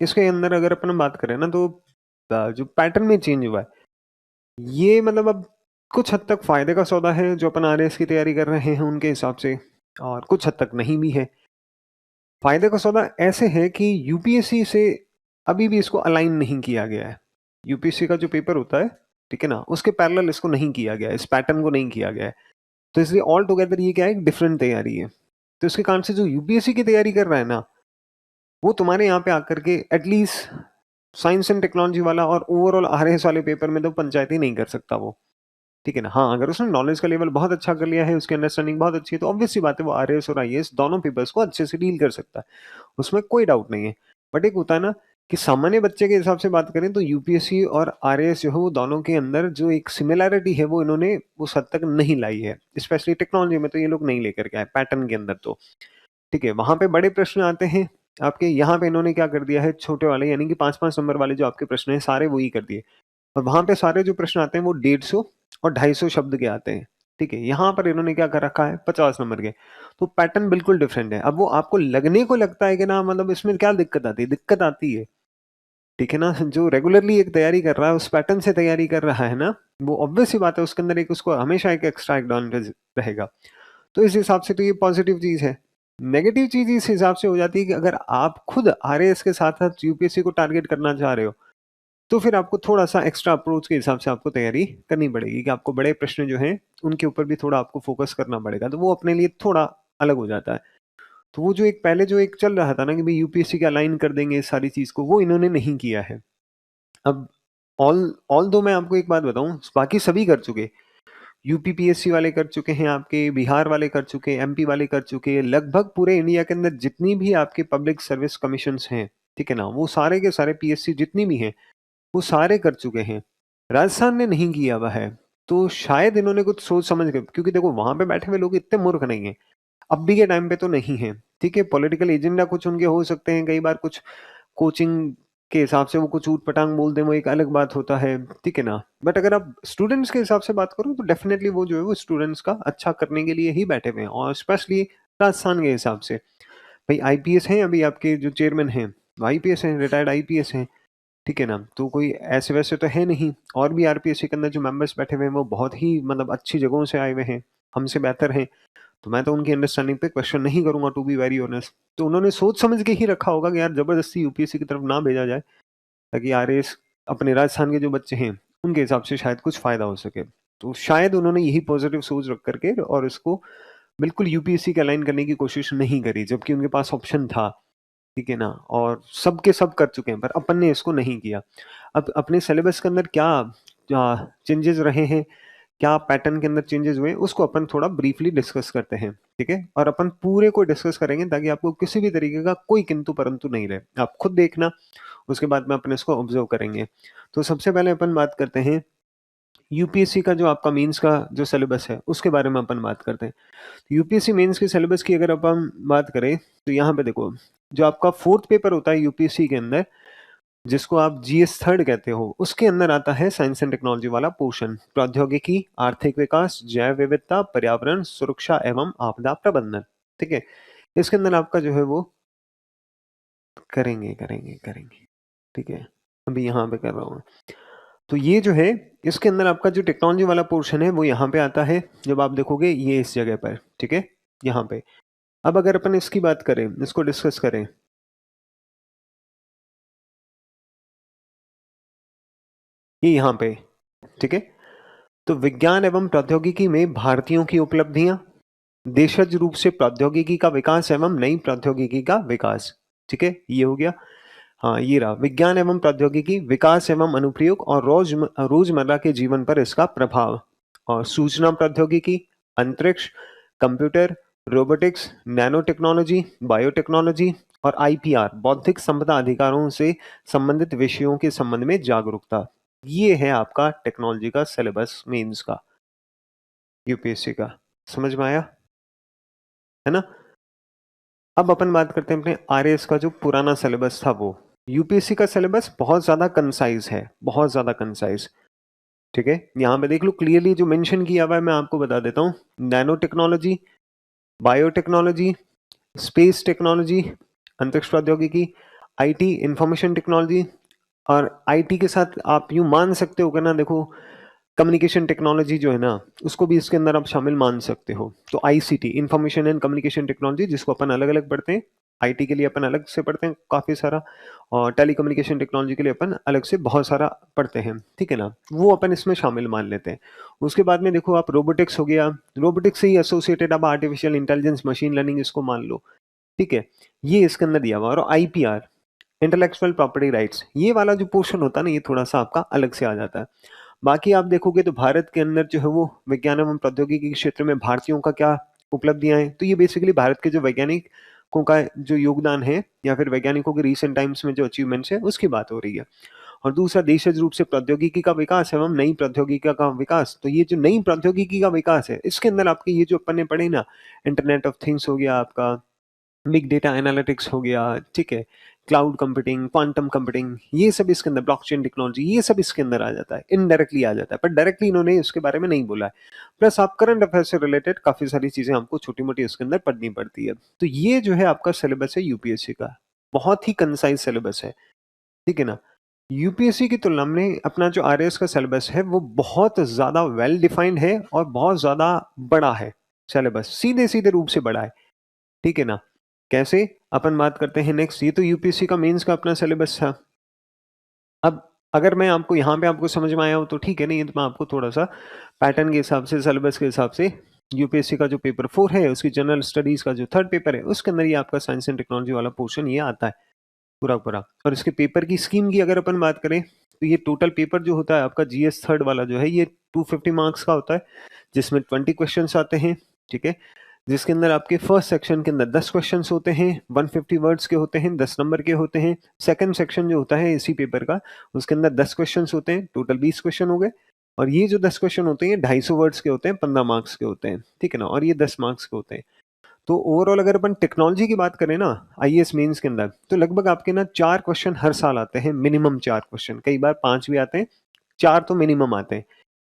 इसके अंदर अगर अपन बात करें ना तो जो पैटर्न में चेंज हुआ है, ये मतलब अब कुछ हद तक फायदे का सौदा है जो अपन आरएएस की तैयारी कर रहे हैं उनके हिसाब से, और कुछ हद तक नहीं भी है। फायदे का सौदा ऐसे है कि यूपीएससी से अभी भी इसको अलाइन नहीं किया गया है। यूपीएससी का जो पेपर होता है, ठीक है ना, उसके पैरेलल इसको नहीं किया गया है, इस पैटर्न को नहीं किया गया है। तो इसलिए ऑल टुगेदर ये क्या है, एक डिफरेंट तैयारी है। तो इसके कारण से जो यूपीएससी की तैयारी कर रहा है ना, वो तुम्हारे यहाँ पे आकर के एटलीस्ट साइंस एंड टेक्नोलॉजी वाला और ओवरऑल आरएएस वाले पेपर में तो पंचायती नहीं कर सकता वो, ठीक है ना। हाँ, अगर उसने नॉलेज का लेवल बहुत अच्छा कर लिया है, उसकी अंडरस्टैंडिंग बहुत अच्छी है, तो ऑब्वियस सी बात है वो आरएएस और आईएएस दोनों पेपर्स को अच्छे से डील कर सकता है, उसमें कोई डाउट नहीं है। बट एक होता है ना कि सामान्य बच्चे के हिसाब से बात करें तो यूपीएससी और आरएएस जो है वो दोनों के अंदर जो एक सिमिलैरिटी है वो इन्होंने उस हद तक नहीं लाई है, स्पेशली टेक्नोलॉजी में तो ये लोग नहीं लेकर के आए पैटर्न के अंदर। तो ठीक है, वहां पे बड़े प्रश्न आते हैं आपके, यहाँ पे इन्होंने क्या कर दिया है, छोटे वाले यानी कि 5-5 नंबर वाले जो आपके प्रश्न है सारे वही कर दिए। और वहां पे सारे जो प्रश्न आते हैं वो 150 और 250 शब्द के आते हैं, ठीक है। यहाँ पर इन्होंने क्या कर रखा है, 50 नंबर के। तो पैटर्न बिल्कुल डिफरेंट है। अब वो आपको लगने को लगता है कि ना मतलब इसमें क्या दिक्कत आती है, दिक्कत आती है, ठीक है ना। जो रेगुलरली एक तैयारी कर रहा है, उस पैटर्न से तैयारी कर रहा है ना, वो ऑब्वियस सी बात है उसके अंदर एक उसको हमेशा एक एक्स्ट्रा एडवांटेज रहेगा। तो इस हिसाब से तो ये पॉजिटिव चीज है। नेगेटिव चीज इस हिसाब से हो जाती है कि अगर आप खुद आरएएस के साथ साथ यूपीएससी को टारगेट करना चाह रहे हो, तो फिर आपको थोड़ा सा एक्स्ट्रा अप्रोच के हिसाब से आपको तैयारी करनी पड़ेगी कि आपको बड़े प्रश्न जो हैं उनके ऊपर भी थोड़ा आपको फोकस करना पड़ेगा, तो वो अपने लिए थोड़ा अलग हो जाता है। तो वो जो एक पहले जो एक चल रहा था ना कि भाई यूपीएससी के अलाइन कर देंगे इस सारी चीज को, वो इन्होंने नहीं किया है। अब ऑल ऑल दो मैं आपको एक बात बताऊं, बाकी सभी कर चुके, यूपीपीएससी वाले कर चुके हैं, आपके बिहार वाले कर चुके, एमपी वाले कर चुके, लगभग पूरे इंडिया के अंदर जितनी भी आपके पब्लिक सर्विस कमीशंस हैं, ठीक है ना, वो सारे के सारे पीएससी जितनी भी हैं वो सारे कर चुके हैं। राजस्थान ने नहीं किया हुआ है। तो शायद इन्होंने कुछ सोच समझ के, क्योंकि देखो वहां पे बैठे हुए लोग इतने मूर्ख नहीं है, अब भी के टाइम पे तो नहीं है, ठीक है। पॉलिटिकल एजेंडा कुछ उनके हो सकते हैं, कई बार कुछ कोचिंग के हिसाब से वो कुछ ऊट पटांग बोल दें, वो एक अलग बात होता है, ठीक है ना। बट अगर आप स्टूडेंट्स के हिसाब से बात करो तो डेफिनेटली वो जो है वो स्टूडेंट्स का अच्छा करने के लिए ही बैठे हुए हैं, और स्पेशली राजस्थान के हिसाब से। भाई आईपीएस हैं अभी आपके जो चेयरमैन हैं, आईपीएस हैं, रिटायर्ड आईपीएस हैं, ठीक है ना। तो कोई ऐसे वैसे तो है नहीं। और भी आरपीएससी के अंदर जो मेंबर्स बैठे हुए हैं वो बहुत ही मतलब अच्छी जगहों से आए हुए हैं, हमसे बेहतर हैं। तो मैं तो उनकी अंडरस्टैंडिंग पे क्वेश्चन नहीं करूंगा, टू बी वेरी ऑनेस्ट। तो उन्होंने सोच समझ के ही रखा होगा कि यार जबरदस्ती यूपीएससी की तरफ ना भेजा जाए, ताकि आरएएस अपने राजस्थान के जो बच्चे हैं उनके हिसाब से शायद कुछ फायदा हो सके। तो शायद उन्होंने यही पॉजिटिव सोच रख करके और इसको बिल्कुल यूपीएससी के अलाइन करने की कोशिश नहीं करी, जबकि उनके पास ऑप्शन था, ठीक है ना। और सब के सब कर चुके हैं, पर अपन ने इसको नहीं किया। अब अपने सिलेबस के अंदर क्या चेंजेस रहे हैं, क्या पैटर्न के अंदर चेंजेस हुए, उसको अपन थोड़ा ब्रीफली डिस्कस करते हैं, ठीक है। और अपन पूरे को डिस्कस करेंगे ताकि आपको किसी भी तरीके का कोई किंतु परंतु नहीं रहे, आप खुद देखना, उसके बाद में अपन इसको ऑब्जर्व करेंगे। तो सबसे पहले अपन बात करते हैं यूपीएससी का जो आपका मेंस का जो सिलेबस है उसके बारे में अपन बात करते हैं। यूपीएससी मेंस के सिलेबस की अगर अपन बात करें तो यहाँ पे देखो, जो आपका फोर्थ पेपर होता है यूपीएससी के अंदर, जिसको आप जीएस थर्ड कहते हो, उसके अंदर आता है साइंस एंड टेक्नोलॉजी वाला पोर्शन, प्रौद्योगिकी, आर्थिक विकास, जैव विविधता, पर्यावरण सुरक्षा एवं आपदा प्रबंधन, ठीक है। इसके अंदर आपका जो है वो करेंगे, ठीक है। अभी यहाँ पे कर रहा हूँ। तो ये जो है, इसके अंदर आपका जो टेक्नोलॉजी वाला पोर्शन है वो यहाँ पे आता है, जब आप देखोगे ये इस जगह पर, ठीक है, यहाँ पे। अब अगर अपन इसकी बात करें, इसको डिस्कस करें, ये यहाँ पे, ठीक है। तो विज्ञान एवं प्रौद्योगिकी में भारतीयों की उपलब्धियां, देशज रूप से प्रौद्योगिकी का विकास एवं नई प्रौद्योगिकी का विकास, ठीक है, ये हो गया। हाँ, ये रहा विज्ञान एवं प्रौद्योगिकी विकास एवं अनुप्रयोग और रोजमर्रा के जीवन पर इसका प्रभाव। और सूचना प्रौद्योगिकी, अंतरिक्ष, computer, robotics, nano technology, biotechnology और आईपीआर बौद्धिक संपदा अधिकारों से संबंधित विषयों के संबंध में जागरूकता। ये है आपका टेक्नोलॉजी का सिलेबस मेंस का, यूपीएससी का। समझ में आया, है ना। अब अपन बात करते हैं अपने आरएएस का जो पुराना सिलेबस था वो। यूपीएससी का सिलेबस बहुत ज्यादा कंसाइज है, बहुत ज्यादा कंसाइज, ठीक है। यहाँ पे देख लो क्लियरली जो मेंशन किया हुआ है, मैं आपको बता देता हूँ। Nano technology, biotechnology, space technology, अंतरिक्ष प्रौद्योगिकी, आईटी, इंफॉर्मेशन टेक्नोलॉजी, और आईटी के साथ आप यूँ मान सकते हो कि ना देखो कम्युनिकेशन टेक्नोलॉजी जो है ना, उसको भी इसके अंदर आप शामिल मान सकते हो। तो ICT, information and communication technology, जिसको अपन अलग-अलग पढ़ते हैं। आईटी के लिए अपन अलग से पढ़ते हैं काफ़ी सारा, और टेलीकम्युनिकेशन टेक्नोलॉजी के लिए अपन अलग से बहुत सारा पढ़ते हैं, ठीक है ना? वो अपन इसमें शामिल मान लेते हैं। उसके बाद में देखो आप रोबोटिक्स हो गया, रोबोटिक्स से ही एसोसिएटेड आप आर्टिफिशियल इंटेलिजेंस, मशीन लर्निंग इसको मान लो, ठीक है? ये इसके अंदर दिया हुआ है। और आईपीआर, इंटेलेक्चुअल प्रॉपर्टी राइट्स, ये वाला जो पोर्शन होता है ना, ये थोड़ा-सा आपका अलग से आ जाता है। बाकी आप देखोगे तो भारत के अंदर जो है वो विज्ञान एवं प्रौद्योगिकी के क्षेत्र में भारतीयों का क्या उपलब्धियां हैं, तो ये बेसिकली भारत के जो वैज्ञानिकों का जो योगदान है, या फिर वैज्ञानिकों के रिसेंट टाइम्स में जो अचीवमेंट्स है उसकी बात हो रही है। और दूसरा देशज रूप से प्रौद्योगिकी का विकास एवं नई प्रौद्योगिकी का विकास। तो ये जो नई प्रौद्योगिकी का विकास है, इसके अंदर आपके ये जो अपन ने पढ़े ना, इंटरनेट ऑफ थिंग्स हो गया आपका, बिग डेटा एनालिटिक्स हो गया, ठीक है, क्लाउड कंप्यूटिंग, क्वांटम कंप्यूटिंग, ये सब इसके अंदर, ब्लॉकचेन टेक्नोलॉजी, ये सब इसके अंदर आ जाता है, इनडायरेक्टली आ जाता है, पर डायरेक्टली इन्होंने इसके बारे में नहीं बोला है। प्लस आप करंट अफेयर से रिलेटेड काफी सारी चीजें हमको छोटी मोटी इसके अंदर पढ़नी पड़ती है। तो ये जो है आपका सिलेबस है यूपीएससी का, बहुत ही कंसाइज सिलेबस है, ठीक है ना? यूपीएससी की तुलना में अपना जो आरएएस का सिलेबस है वो बहुत ज्यादा वेल डिफाइंड है और बहुत ज्यादा बड़ा है। सिलेबस सीधे सीधे रूप से बड़ा है, ठीक है ना? कैसे? अपन बात करते हैं नेक्स्ट। ये तो यूपीएससी का मेंस का अपना सिलेबस था। अब अगर मैं आपको यहाँ पे आपको समझ में आया हो तो ठीक है, नहीं तो मैं आपको थोड़ा सा पैटर्न के हिसाब से, सिलेबस के हिसाब से, यूपीएससी का जो पेपर 4 है उसकी जनरल स्टडीज का जो थर्ड पेपर है उसके अंदर ये आपका साइंस एंड टेक्नोलॉजी वाला पोर्शन ये आता है पूरा पूरा। और इसके पेपर की स्कीम की अगर अपन बात करें तो ये टोटल पेपर जो होता है आपका जीएस थर्ड वाला जो है, ये 250 मार्क्स का होता है, जिसमें 20 क्वेश्चंस आते हैं, ठीक है? जिसके अंदर आपके फर्स्ट सेक्शन के अंदर 10 क्वेश्चंस होते हैं, 150 वर्ड्स के होते हैं, 10 नंबर के होते हैं। सेकंड सेक्शन जो होता है इसी पेपर का, उसके अंदर 10 क्वेश्चंस होते हैं, टोटल 20 क्वेश्चन हो गए। और ये जो 10 क्वेश्चन होते हैं 250 वर्ड्स के होते हैं, 15 मार्क्स के होते हैं, ठीक है ना? और ये 10 मार्क्स के होते हैं। तो ओवरऑल अगर अपन टेक्नोलॉजी की बात करें ना, आईएएस मेंस के अंदर, तो लगभग आपके ना 4 क्वेश्चन हर साल आते हैं, मिनिमम 4 क्वेश्चन, कई बार 5 भी आते हैं, 4 तो मिनिमम आते हैं,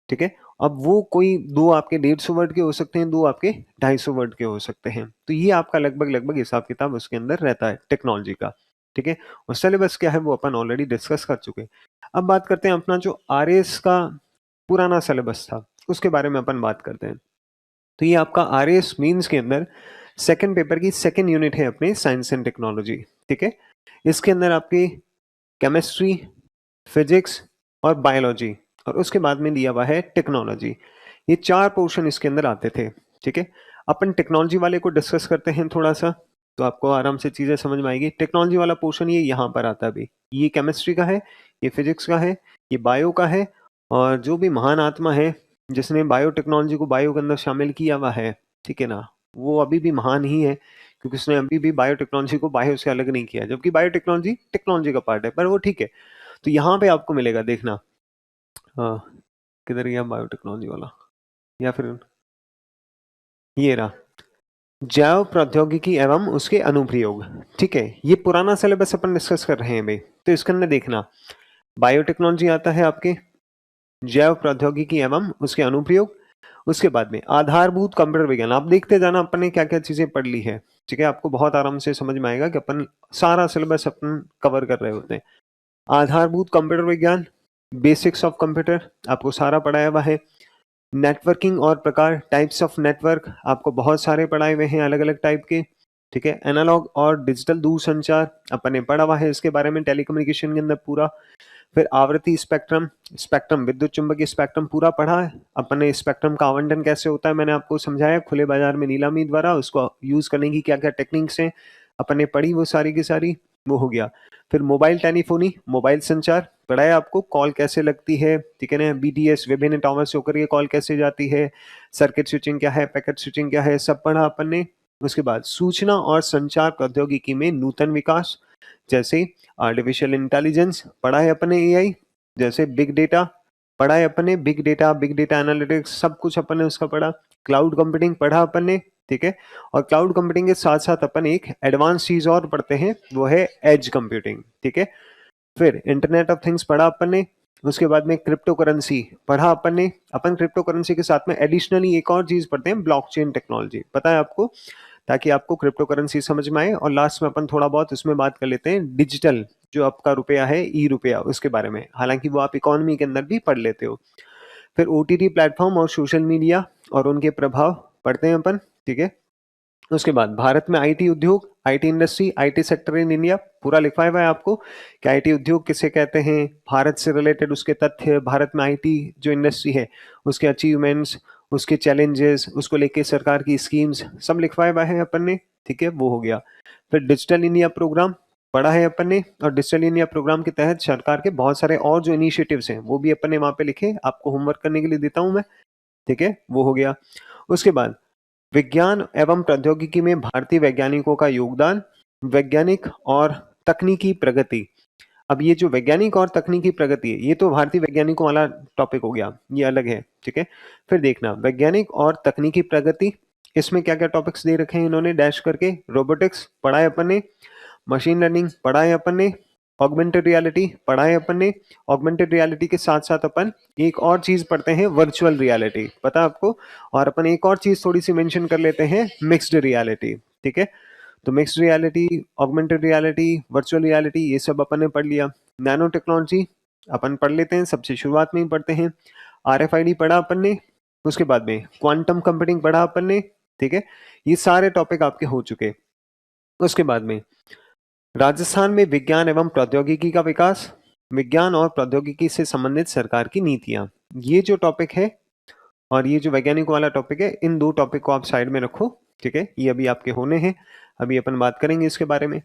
ठीक है? अब वो कोई 2 आपके 150 वर्ड के हो सकते हैं, 2 आपके 250 वर्ड के हो सकते हैं। तो ये आपका लगभग लगभग हिसाब किताब उसके अंदर रहता है टेक्नोलॉजी का, ठीक है? और सिलेबस क्या है वो अपन ऑलरेडी डिस्कस कर चुके हैं। अब बात करते हैं अपना जो आरएएस का पुराना सिलेबस था, उसके बारे में अपन बात करते हैं। तो ये आपका आरएएस मेंस के अंदर सेकंड पेपर की सेकंड यूनिट है अपने साइंस एंड टेक्नोलॉजी, ठीक है? इसके अंदर आपकी केमिस्ट्री, फिजिक्स और बायोलॉजी, और उसके बाद में दिया हुआ है टेक्नोलॉजी। ये 4 पोर्शन इसके अंदर आते थे, ठीक है? अपन टेक्नोलॉजी वाले को डिस्कस करते हैं थोड़ा सा, तो आपको आराम से चीजें समझ में आएगी। टेक्नोलॉजी वाला पोर्शन ये यहाँ पर आता है अभी, ये केमिस्ट्री का है, ये फिजिक्स का है, ये बायो का है। और जो भी महान आत्मा है जिसने बायोटेक्नोलॉजी को बायो के अंदर शामिल किया हुआ है, ठीक है ना, वो अभी भी महान ही है, क्योंकि उसने अभी भी बायोटेक्नोलॉजी को बायो से अलग नहीं किया, जबकि बायोटेक्नोलॉजी टेक्नोलॉजी का पार्ट है, पर वो ठीक है। तो यहाँ पे आपको मिलेगा, देखना, हाँ, किधर गया बायोटेक्नोलॉजी वाला, या फिर ये रहा, जैव प्रौद्योगिकी एवं उसके अनुप्रयोग, ठीक है? ये पुराना सिलेबस अपन डिस्कस कर रहे हैं भाई। तो इसके अंदर देखना, बायोटेक्नोलॉजी आता है आपके, जैव प्रौद्योगिकी एवं उसके अनुप्रयोग, उसके बाद में आधारभूत कंप्यूटर विज्ञान। आप देखते जाना अपन ने क्या क्या चीजें पढ़ ली है, ठीक है? आपको बहुत आराम से समझ में आएगा कि अपन सारा सिलेबस अपन कवर कर रहे होते हैं। आधारभूत कंप्यूटर विज्ञान, बेसिक्स ऑफ कंप्यूटर, आपको सारा पढ़ाया हुआ है। नेटवर्किंग और प्रकार, टाइप्स ऑफ नेटवर्क, आपको बहुत सारे पढ़ाए हुए हैं अलग अलग टाइप के, ठीक है? एनालॉग और डिजिटल दूरसंचार अपन ने पढ़ा हुआ है इसके बारे में, टेलीकम्युनिकेशन के अंदर पूरा। फिर आवृत्ति स्पेक्ट्रम, स्पेक्ट्रम विद्युत चुंबकीय स्पेक्ट्रम पूरा पढ़ा है अपन ने। स्पेक्ट्रम का आवंटन कैसे होता है मैंने आपको समझाया, खुले बाजार में नीलामी द्वारा उसको यूज करने की क्या क्या टेक्निक्स हैं अपन ने पढ़ी, वो सारी की सारी, वो हो गया। फिर मोबाइल टेलीफोनी, मोबाइल संचार पढ़ा है आपको, कॉल कैसे लगती है, ठीक है ना? बीटीएस, विभिन्न टावर से होकर ये कॉल कैसे जाती है, सर्किट स्विचिंग क्या है, पैकेट स्विचिंग क्या है, सब पढ़ा अपन ने। उसके बाद सूचना और संचार प्रौद्योगिकी में नूतन विकास, जैसे आर्टिफिशियल इंटेलिजेंस पढ़ा है अपने, एआई, जैसे बिग डेटा पढ़ा है अपने, बिग डेटा एनालिटिक्स, सब कुछ अपन ने उसका पढ़ा। क्लाउड कंप्यूटिंग पढ़ा अपन ने, ठीक है? और क्लाउड कंप्यूटिंग के साथ साथ अपन एक एडवांस चीज और पढ़ते हैं, वो है एज कंप्यूटिंग, ठीक है? फिर इंटरनेट ऑफ थिंग्स पढ़ा अपन ने। उसके बाद में क्रिप्टो करेंसी पढ़ा अपन ने। अपन क्रिप्टो करेंसी के साथ में एडिशनली एक और चीज पढ़ते हैं, ब्लॉकचेन टेक्नोलॉजी, पता है आपको? ताकि आपको क्रिप्टो करेंसी समझ में आए। और लास्ट में अपन थोड़ा बहुत उसमें बात कर लेते हैं डिजिटल जो आपका रुपया है, ई रुपया, उसके बारे में, हालांकि वो आप इकोनॉमी के अंदर भी पढ़ लेते हो। फिर ओटीटी प्लेटफॉर्म और सोशल मीडिया और उनके प्रभाव पढ़ते हैं अपन, ठीक है। उसके बाद भारत में आईटी उद्योग, IT industry, IT sector in India पूरा लिखा हुआ है आपको कि आईटी उद्योग किसे कहते हैं, भारत से रिलेटेड उसके तथ्य, भारत में आईटी जो इंडस्ट्री है उसके अचीवमेंट्स, उसके चैलेंजेस, उसको लेके सरकार की स्कीम्स, सब लिखवाया हुआ है अपन ने, ठीक है, वो हो गया। फिर डिजिटल इंडिया प्रोग्राम पढ़ा है अपन ने, और डिजिटल इंडिया प्रोग्राम के तहत सरकार के बहुत सारे और जो इनिशिएटिव्स हैं वो भी अपन ने वहां पे लिखे, आपको होमवर्क करने के लिए देता हूं मैं, ठीक है, वो हो गया। उसके बाद विज्ञान एवं प्रौद्योगिकी में भारतीय वैज्ञानिकों का योगदान, वैज्ञानिक और तकनीकी प्रगति। अब ये जो वैज्ञानिक और तकनीकी प्रगति है ये तो भारतीय वैज्ञानिकों वाला टॉपिक हो गया, ये अलग है, ठीक है। फिर देखना वैज्ञानिक और तकनीकी प्रगति, इसमें क्या क्या टॉपिक्स दे रखे हैं इन्होंने डैश करके, रोबोटिक्स पढ़ा है अपन ने, मशीन लर्निंग पढ़ा है अपन ने, ऑगमेंटेड रियलिटी पढ़ा है अपन ने, ऑगमेंटेड रियलिटी के साथ साथ अपन एक और चीज पढ़ते हैं वर्चुअल रियलिटी, पता है आपको, और अपन एक और चीज थोड़ी सी मेंशन कर लेते हैं मिक्स्ड रियलिटी, ठीक है। तो mixed reality, augmented reality, virtual reality, ये सब अपन ने पढ़ लिया। नैनो टेक्नोलॉजी अपन पढ़ लेते हैं, सबसे शुरुआत में ही पढ़ते हैं। आरएफआईडी पढ़ा अपन ने, उसके बाद में क्वांटम कंप्यूटिंग पढ़ा अपन ने, ठीक है। ये सारे टॉपिक आपके हो चुके। उसके बाद में राजस्थान में विज्ञान एवं प्रौद्योगिकी का विकास, विज्ञान और प्रौद्योगिकी से संबंधित सरकार की नीतियां, ये जो टॉपिक है और ये जो वैज्ञानिक वाला टॉपिक है, इन दो टॉपिक को आप साइड में रखो, ठीक है, ये अभी आपके होने हैं, अभी अपन बात करेंगे इसके बारे में।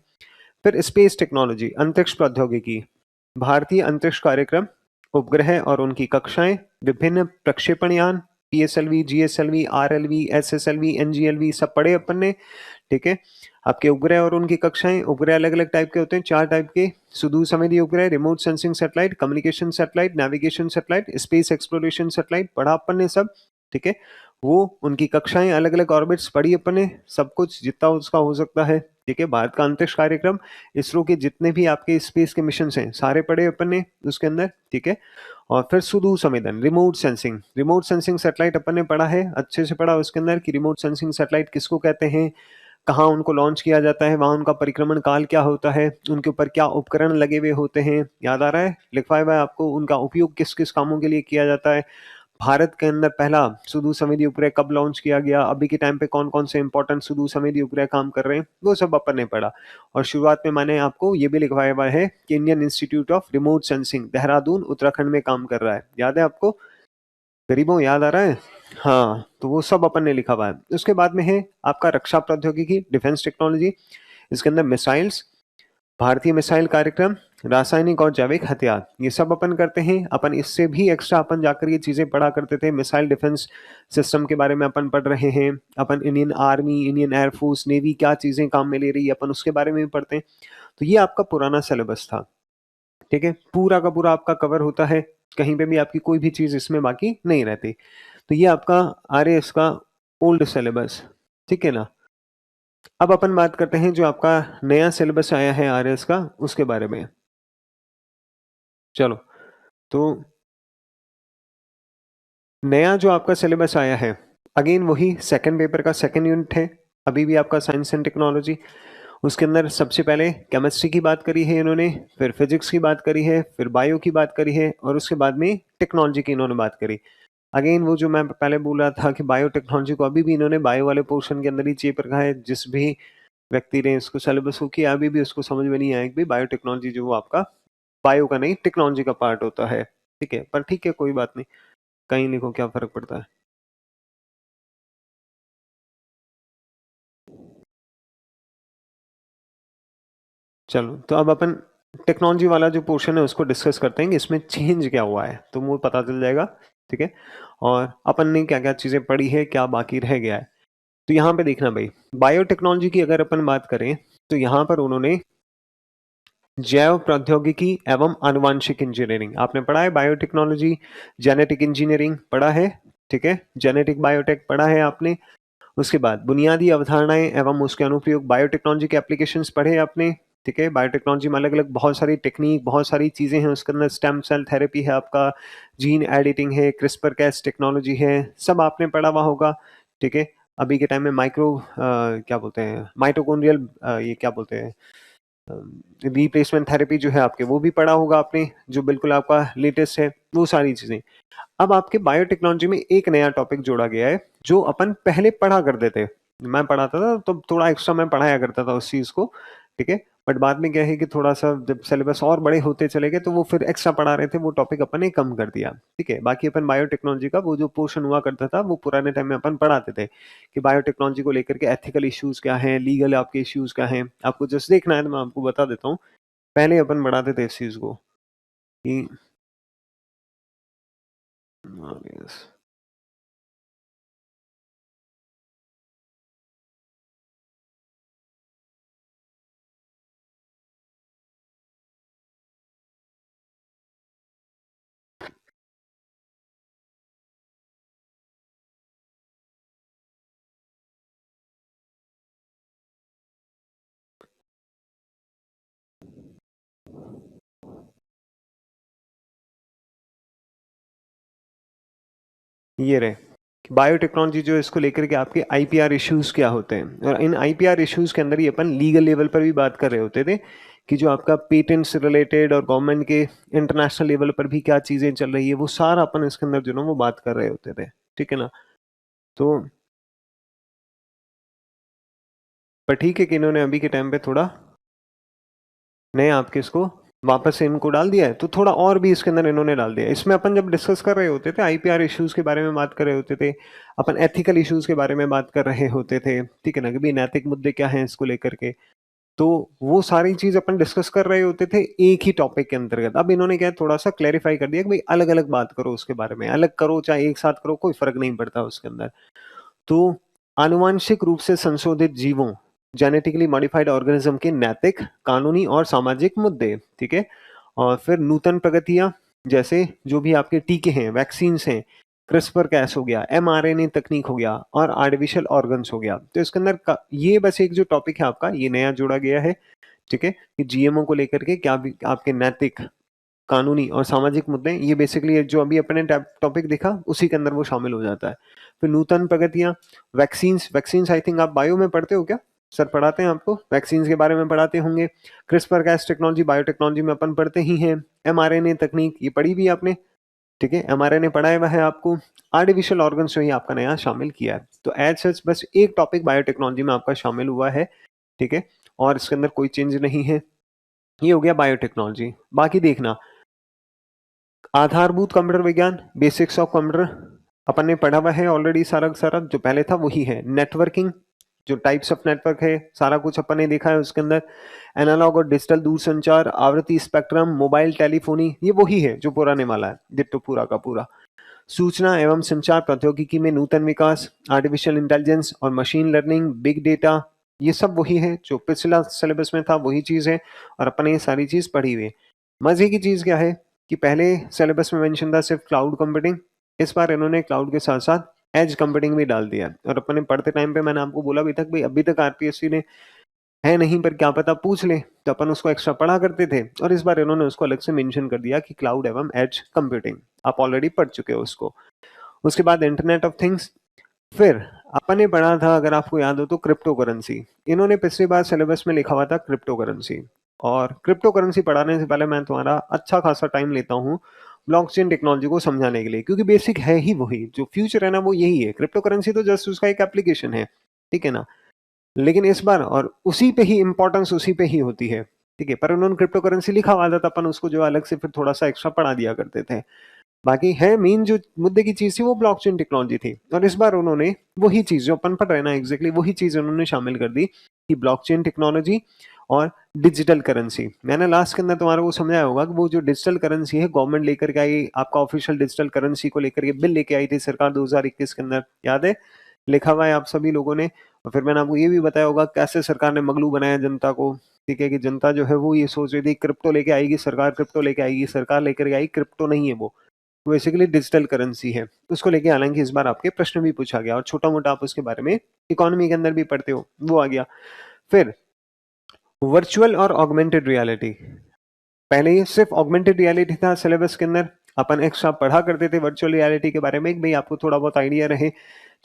फिर स्पेस टेक्नोलॉजी, अंतरिक्ष प्रौद्योगिकी, भारतीय अंतरिक्ष कार्यक्रम, उपग्रह और उनकी कक्षाएं, विभिन्न प्रक्षेपण यान, पीएसएलवी, जीएसएलवी, आरएलवी, एसएसएलवी, एनजीएलवी, सब पढ़े अपन ने, ठीक है। आपके उपग्रह और उनकी कक्षाएं, उपग्रह अलग अलग टाइप के होते हैं, 4 टाइप के, सुदूर संवेदी उपग्रह, remote sensing satellite, communication satellite, navigation satellite, space exploration satellite, पढ़ा अपन ने सब, ठीक है। वो उनकी कक्षाएं, अलग अलग ऑर्बिट्स पढ़ी अपन ने, सब कुछ जितना उसका हो सकता है, ठीक है। भारत का अंतरिक्ष कार्यक्रम, इसरो के जितने भी आपके स्पेस के मिशन हैं सारे पढ़े अपन ने उसके अंदर, ठीक है। और फिर सुदूर संवेदन, remote sensing, remote sensing satellite अपन ने पढ़ा है, अच्छे से पढ़ा उसके अंदर कि रिमोट सेंसिंग सैटेलाइट किसको कहते हैं, कहाँ उनको लॉन्च किया जाता है, वहां उनका परिक्रमण काल क्या होता है, उनके ऊपर क्या उपकरण लगे हुए होते हैं, याद आ रहा है, लिखवाया हुआ है आपको, उनका उपयोग किस किस कामों के लिए किया जाता है, भारत के अंदर पहला सुदूर संवेदी उपग्रह कब लॉन्च किया गया, अभी के टाइम पे कौन कौन से इंपॉर्टेंट सुदूर संवेदी उपग्रह काम कर रहे हैं, वो सब अपन ने पढ़ा। और शुरुआत में मैंने आपको ये भी लिखवाया हुआ है कि Indian institute of remote sensing Dehradun Uttarakhand में काम कर रहा है, याद है आपको, गरीबों याद आ रहा है, हाँ, तो वो सब अपन ने लिखा हुआ है। उसके बाद में है आपका रक्षा प्रौद्योगिकी, डिफेंस टेक्नोलॉजी, इसके अंदर मिसाइल्स, भारतीय मिसाइल कार्यक्रम, रासायनिक और जैविक हथियार, ये सब अपन करते हैं। अपन इससे भी एक्स्ट्रा अपन जाकर ये चीजें पढ़ा करते थे, मिसाइल डिफेंस सिस्टम के बारे में अपन पढ़ रहे हैं, अपन Indian Army, Indian Air Force, Navy क्या चीजें काम में ले रही है, अपन उसके बारे में भी पढ़ते हैं। तो ये आपका पुराना सिलेबस था, ठीक है, पूरा का पूरा आपका कवर होता है, कहीं पे भी आपकी कोई भी चीज इसमें बाकी नहीं रहती। तो ये आपका आ रहा है इसका ओल्ड सिलेबस, ठीक है ना। अब अपन बात करते हैं जो आपका नया सिलेबस आया है आरएस का, उसके बारे में। चलो, तो नया जो आपका सिलेबस आया है, अगेन वही सेकंड पेपर का सेकंड यूनिट है, अभी भी आपका साइंस एंड टेक्नोलॉजी। उसके अंदर सबसे पहले केमिस्ट्री की बात करी है इन्होंने, फिर फिजिक्स की बात करी है, फिर बायो की बात करी है, और उसके बाद में टेक्नोलॉजी की इन्होंने बात करी। अगेन वो जो मैं पहले बोल रहा था कि बायोटेक्नोलॉजी को अभी भी इन्होंने बायो वाले पोर्शन के अंदर ही चेप रखा है, जिस भी व्यक्ति ने इसको सिलेबस को किया अभी भी उसको समझ में नहीं आया कि बायोटेक्नोलॉजी जो वो आपका बायो का नहीं टेक्नोलॉजी का पार्ट होता है, ठीक है, पर ठीक है कोई बात नहीं, कहीं लिखो क्या फर्क पड़ता है। चलो, तो अब अपन टेक्नोलॉजी वाला जो पोर्शन है उसको डिस्कस करते हैं कि इसमें चेंज क्या हुआ है, तो वो पता चल जाएगा, ठीक है। और अपन ने क्या क्या चीजें पढ़ी है, क्या बाकी रह गया है। तो यहाँ पे देखना भाई, बायोटेक्नोलॉजी की अगर अपन बात करें तो यहाँ पर उन्होंने जैव प्रौद्योगिकी एवं आनुवांशिक इंजीनियरिंग आपने पढ़ा है, बायोटेक्नोलॉजी, जेनेटिक इंजीनियरिंग पढ़ा है, ठीक है, जेनेटिक बायोटेक पढ़ा है आपने। उसके बाद बुनियादी अवधारणाएं एवं उसके अनुप्रयोग, बायोटेक्नोलॉजी के एप्लीकेशंस पढ़े आपने, ठीक है। बायोटेक्नोलॉजी में अलग अलग बहुत सारी टेक्निक, बहुत सारी चीजें हैं, उसके अंदर स्टेम सेल थेरेपी है आपका, जीन एडिटिंग है, क्रिस्पर कैस टेक्नोलॉजी है, सब आपने पढ़ा हुआ होगा, ठीक है। अभी के टाइम में क्या बोलते हैं, माइटोकॉन्ड्रियल ये क्या बोलते हैं, रिप्लेसमेंट थेरेपी जो है आपके, वो भी पढ़ा होगा आपने, जो बिल्कुल आपका लेटेस्ट है, वो सारी चीजें। अब आपके बायोटेक्नोलॉजी में एक नया टॉपिक जोड़ा गया है, जो अपन पहले पढ़ा करते थे। मैं पढ़ाता था तो थोड़ा एक्स्ट्रा मैं पढ़ाया करता था उस चीज को, ठीक है। बट बाद में क्या है कि थोड़ा सा जब सिलेबस और बड़े होते चले गए तो वो फिर एक्स्ट्रा पढ़ा रहे थे, वो टॉपिक अपन ने कम कर दिया, ठीक है। बाकी अपन बायोटेक्नोलॉजी का वो जो पोर्शन हुआ करता था वो पुराने टाइम में अपन पढ़ाते थे कि बायोटेक्नोलॉजी को लेकर के एथिकल इश्यूज क्या हैं, लीगल आपके इश्यूज क्या हैं। आपको जस्ट देखना है तो मैं आपको बता देता हूँ। पहले अपन बढ़ाते थे इस चीज को कि ये रहे बायोटेक्नोलॉजी जो है, इसको लेकर के आपके आईपीआर इश्यूज क्या होते हैं, और इन आईपीआर इश्यूज के अंदर ही अपन लीगल लेवल पर भी बात कर रहे होते थे कि जो आपका पेटेंट से रिलेटेड और गवर्नमेंट के इंटरनेशनल लेवल पर भी क्या चीजें चल रही है, वो सारा अपन इसके अंदर जो ना वो बात कर रहे होते थे, ठीक है ना। तो पर ठीक है कि इन्होंने अभी के टाइम पे थोड़ा नए आपके इसको वापस से इनको डाल दिया है, तो थोड़ा और भी इसके अंदर इन्होंने डाल दिया है। इसमें अपन जब डिस्कस कर रहे होते थे आईपीआर इश्यूज के बारे में बात कर रहे होते थे, अपन एथिकल इश्यूज के बारे में बात कर रहे होते थे, ठीक है ना, कि भाई नैतिक मुद्दे क्या हैं इसको लेकर के। तो वो सारी चीज अपन डिस्कस कर रहे होते थे एक ही टॉपिक के अंतर्गत। अब इन्होंने क्या थोड़ा सा क्लैरिफाई कर दिया कि भाई अलग अलग बात करो उसके बारे में, अलग करो चाहे एक साथ करो, कोई फर्क नहीं पड़ता उसके अंदर। तो आनुवांशिक रूप से संशोधित जीवों, जेनेटिकली मॉडिफाइड ऑर्गेनिज्म के नैतिक, कानूनी और सामाजिक मुद्दे, ठीक है। और फिर नूतन प्रगतियां, जैसे जो भी आपके टीके हैं, वैक्सीन हैं, क्रिस्पर कैस हो गया, एमआरएनए तकनीक हो गया, और आर्टिफिशियल ऑर्गन्स हो गया। तो इसके अंदर ये बस एक जो टॉपिक है आपका, ये नया जोड़ा गया है, ठीक है, कि जीएमओ को लेकर के क्या भी आपके नैतिक, कानूनी और सामाजिक मुद्दे, ये बेसिकली जो अभी अपने टॉपिक देखा उसी के अंदर वो शामिल हो जाता है। फिर नूतन प्रगतियां, वैक्सीन्स, वैक्सीन्स आई थिंक आप बायो में पढ़ते हो क्या, सर पढ़ाते हैं आपको, वैक्सीन्स के बारे में पढ़ाते होंगे। क्रिस्पर कैस टेक्नोलॉजी बायोटेक्नोलॉजी में अपन पढ़ते ही हैं। एमआरएनए तकनीक ये पढ़ी भी आपने, ठीक है, एमआरएनए पढ़ाया हुआ है आपको। आर्टिफिशियल ऑर्गन्स जो ही आपका नया शामिल किया है। तो एज सच बस एक टॉपिक बायोटेक्नोलॉजी में आपका शामिल हुआ है, ठीक है, और इसके अंदर कोई चेंज नहीं है। ये हो गया बायोटेक्नोलॉजी। बाकी देखना, आधारभूत कंप्यूटर विज्ञान, बेसिक्स ऑफ कंप्यूटर अपन ने पढ़ा हुआ है ऑलरेडी, सारा सारा जो पहले था वही है। नेटवर्किंग, जो टाइप्स ऑफ नेटवर्क है, सारा कुछ अपन ने देखा है उसके अंदर। एनालॉग और डिजिटल दूरसंचार, आवृत्ति स्पेक्ट्रम, मोबाइल टेलीफोनी, ये वही है जो पुराने वाला है, डिट्टो पूरा का पूरा। सूचना एवं संचार प्रौद्योगिकी में नूतन विकास, आर्टिफिशियल इंटेलिजेंस और मशीन लर्निंग, बिग डेटा, ये सब वही है जो पिछला सिलेबस में था, वही चीज है, और अपन ने ये सारी चीज पढ़ी हुई है। मजे की चीज क्या है कि पहले सिलेबस में मेंशन था सिर्फ क्लाउड कंप्यूटिंग, इस बार इन्होंने क्लाउड के साथ साथ एज कंप्यूटिंग भी डाल दिया। और अपन ने पढ़ते टाइम पे मैंने आपको बोला भी था भाई अभी तक आरपीएससी ने है नहीं, पर क्या पता पूछ ले, तो अपन उसको एक्स्ट्रा पढ़ा करते थे, और इस बार इन्होंने उसको अलग से मेंशन कर दिया कि क्लाउड एवं एज कंप्यूटिंग, आप ऑलरेडी पढ़ चुके हो उसको। उसके बाद इंटरनेट ऑफ थिंग्स। फिर अपन ने पढ़ा था, अगर आपको याद हो तो, क्रिप्टो करेंसी। इन्होंने पिछली बार सिलेबस में लिखा हुआ था क्रिप्टो करेंसी। और क्रिप्टो करेंसी पढ़ाने से पहले मैं तुम्हारा अच्छा खासा टाइम लेता हूँ ब्लॉकचेन टेक्नोलॉजी को समझाने के लिए, क्योंकि बेसिक है ही वही, जो फ्यूचर है ना वो यही है। क्रिप्टो करेंसी तो जस्ट उसका एक एप्लीकेशन है, ठीक है ना, लेकिन इस बार और उसी पे ही इंपॉर्टेंस उसी पे ही होती है, ठीक है। पर उन्होंने क्रिप्टो करेंसी लिखा हुआ था तो अपन उसको जो अलग से फिर थोड़ा सा एक्स्ट्रा पढ़ा दिया करते थे। बाकी है मेन जो मुद्दे की चीज थी वो ब्लॉकचेन टेक्नोलॉजी थी, और इस बार उन्होंने वही चीज जो अपन पढ़ रहे हैं ना, एग्जैक्टली वही चीज उन्होंने शामिल कर दी कि ब्लॉकचेन टेक्नोलॉजी और डिजिटल करेंसी। मैंने लास्ट के अंदर तुम्हारे को समझाया होगा कि वो जो डिजिटल करेंसी है गवर्नमेंट लेकर के आई, आपका ऑफिशियल डिजिटल करेंसी को लेकर के बिल लेके आई थी सरकार 2021 के अंदर, याद है, लिखा हुआ है आप सभी लोगों ने। और फिर मैंने आपको ये भी बताया होगा कैसे सरकार ने मगलू बनाया जनता को, ठीक है, कि जनता जो है वो ये सोच रही थी क्रिप्टो लेके आएगी सरकार, क्रिप्टो लेके आएगी सरकार, लेकर के आई क्रिप्टो नहीं है वो बेसिकली डिजिटल करेंसी है। उसको लेके हालांकि इस बार आपके प्रश्न भी पूछा गया, और छोटा मोटा आप उसके बारे में इकोनॉमी के अंदर भी पढ़ते हो, वो आ गया। फिर वर्चुअल और ऑगमेंटेड रियलिटी, पहले ये सिर्फ ऑगमेंटेड रियलिटी था सिलेबस के अंदर, अपन एक्स्ट्रा पढ़ा करते थे वर्चुअल रियलिटी के बारे में कि भाई आपको थोड़ा बहुत आइडिया रहे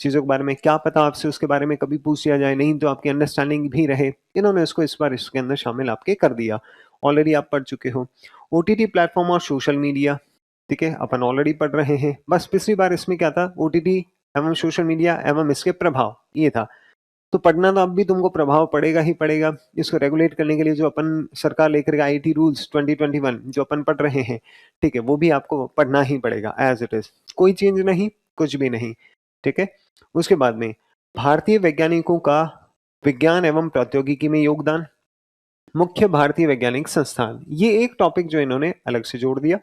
चीज़ों के बारे में, क्या पता आपसे उसके बारे में कभी पूछ लिया जाए, नहीं तो आपकी अंडरस्टैंडिंग भी रहे। इन्होंने उसको इस बार इसके अंदर शामिल आपके कर दिया। ऑलरेडी आप पढ़ चुके हो। ओटीटी प्लेटफॉर्म और सोशल मीडिया, ठीक है, अपन ऑलरेडी पढ़ रहे हैं। बस पिछली बार इसमें क्या था, ओटीटी एवं सोशल मीडिया एवं इसके प्रभाव, ये था। तो पढ़ना तो अब भी तुमको प्रभाव पड़ेगा ही पड़ेगा। इसको रेगुलेट करने के लिए जो अपन सरकार लेकर आईटी रूल्स 2021 जो अपन पढ़ रहे हैं, ठीक है, वो भी आपको पढ़ना ही पड़ेगा एज इट इज। कोई चेंज नहीं, कुछ भी नहीं, ठीक है। उसके बाद में भारतीय वैज्ञानिकों का विज्ञान एवं प्रौद्योगिकी में योगदान, मुख्य भारतीय वैज्ञानिक संस्थान, ये एक टॉपिक जो इन्होंने अलग से जोड़ दिया,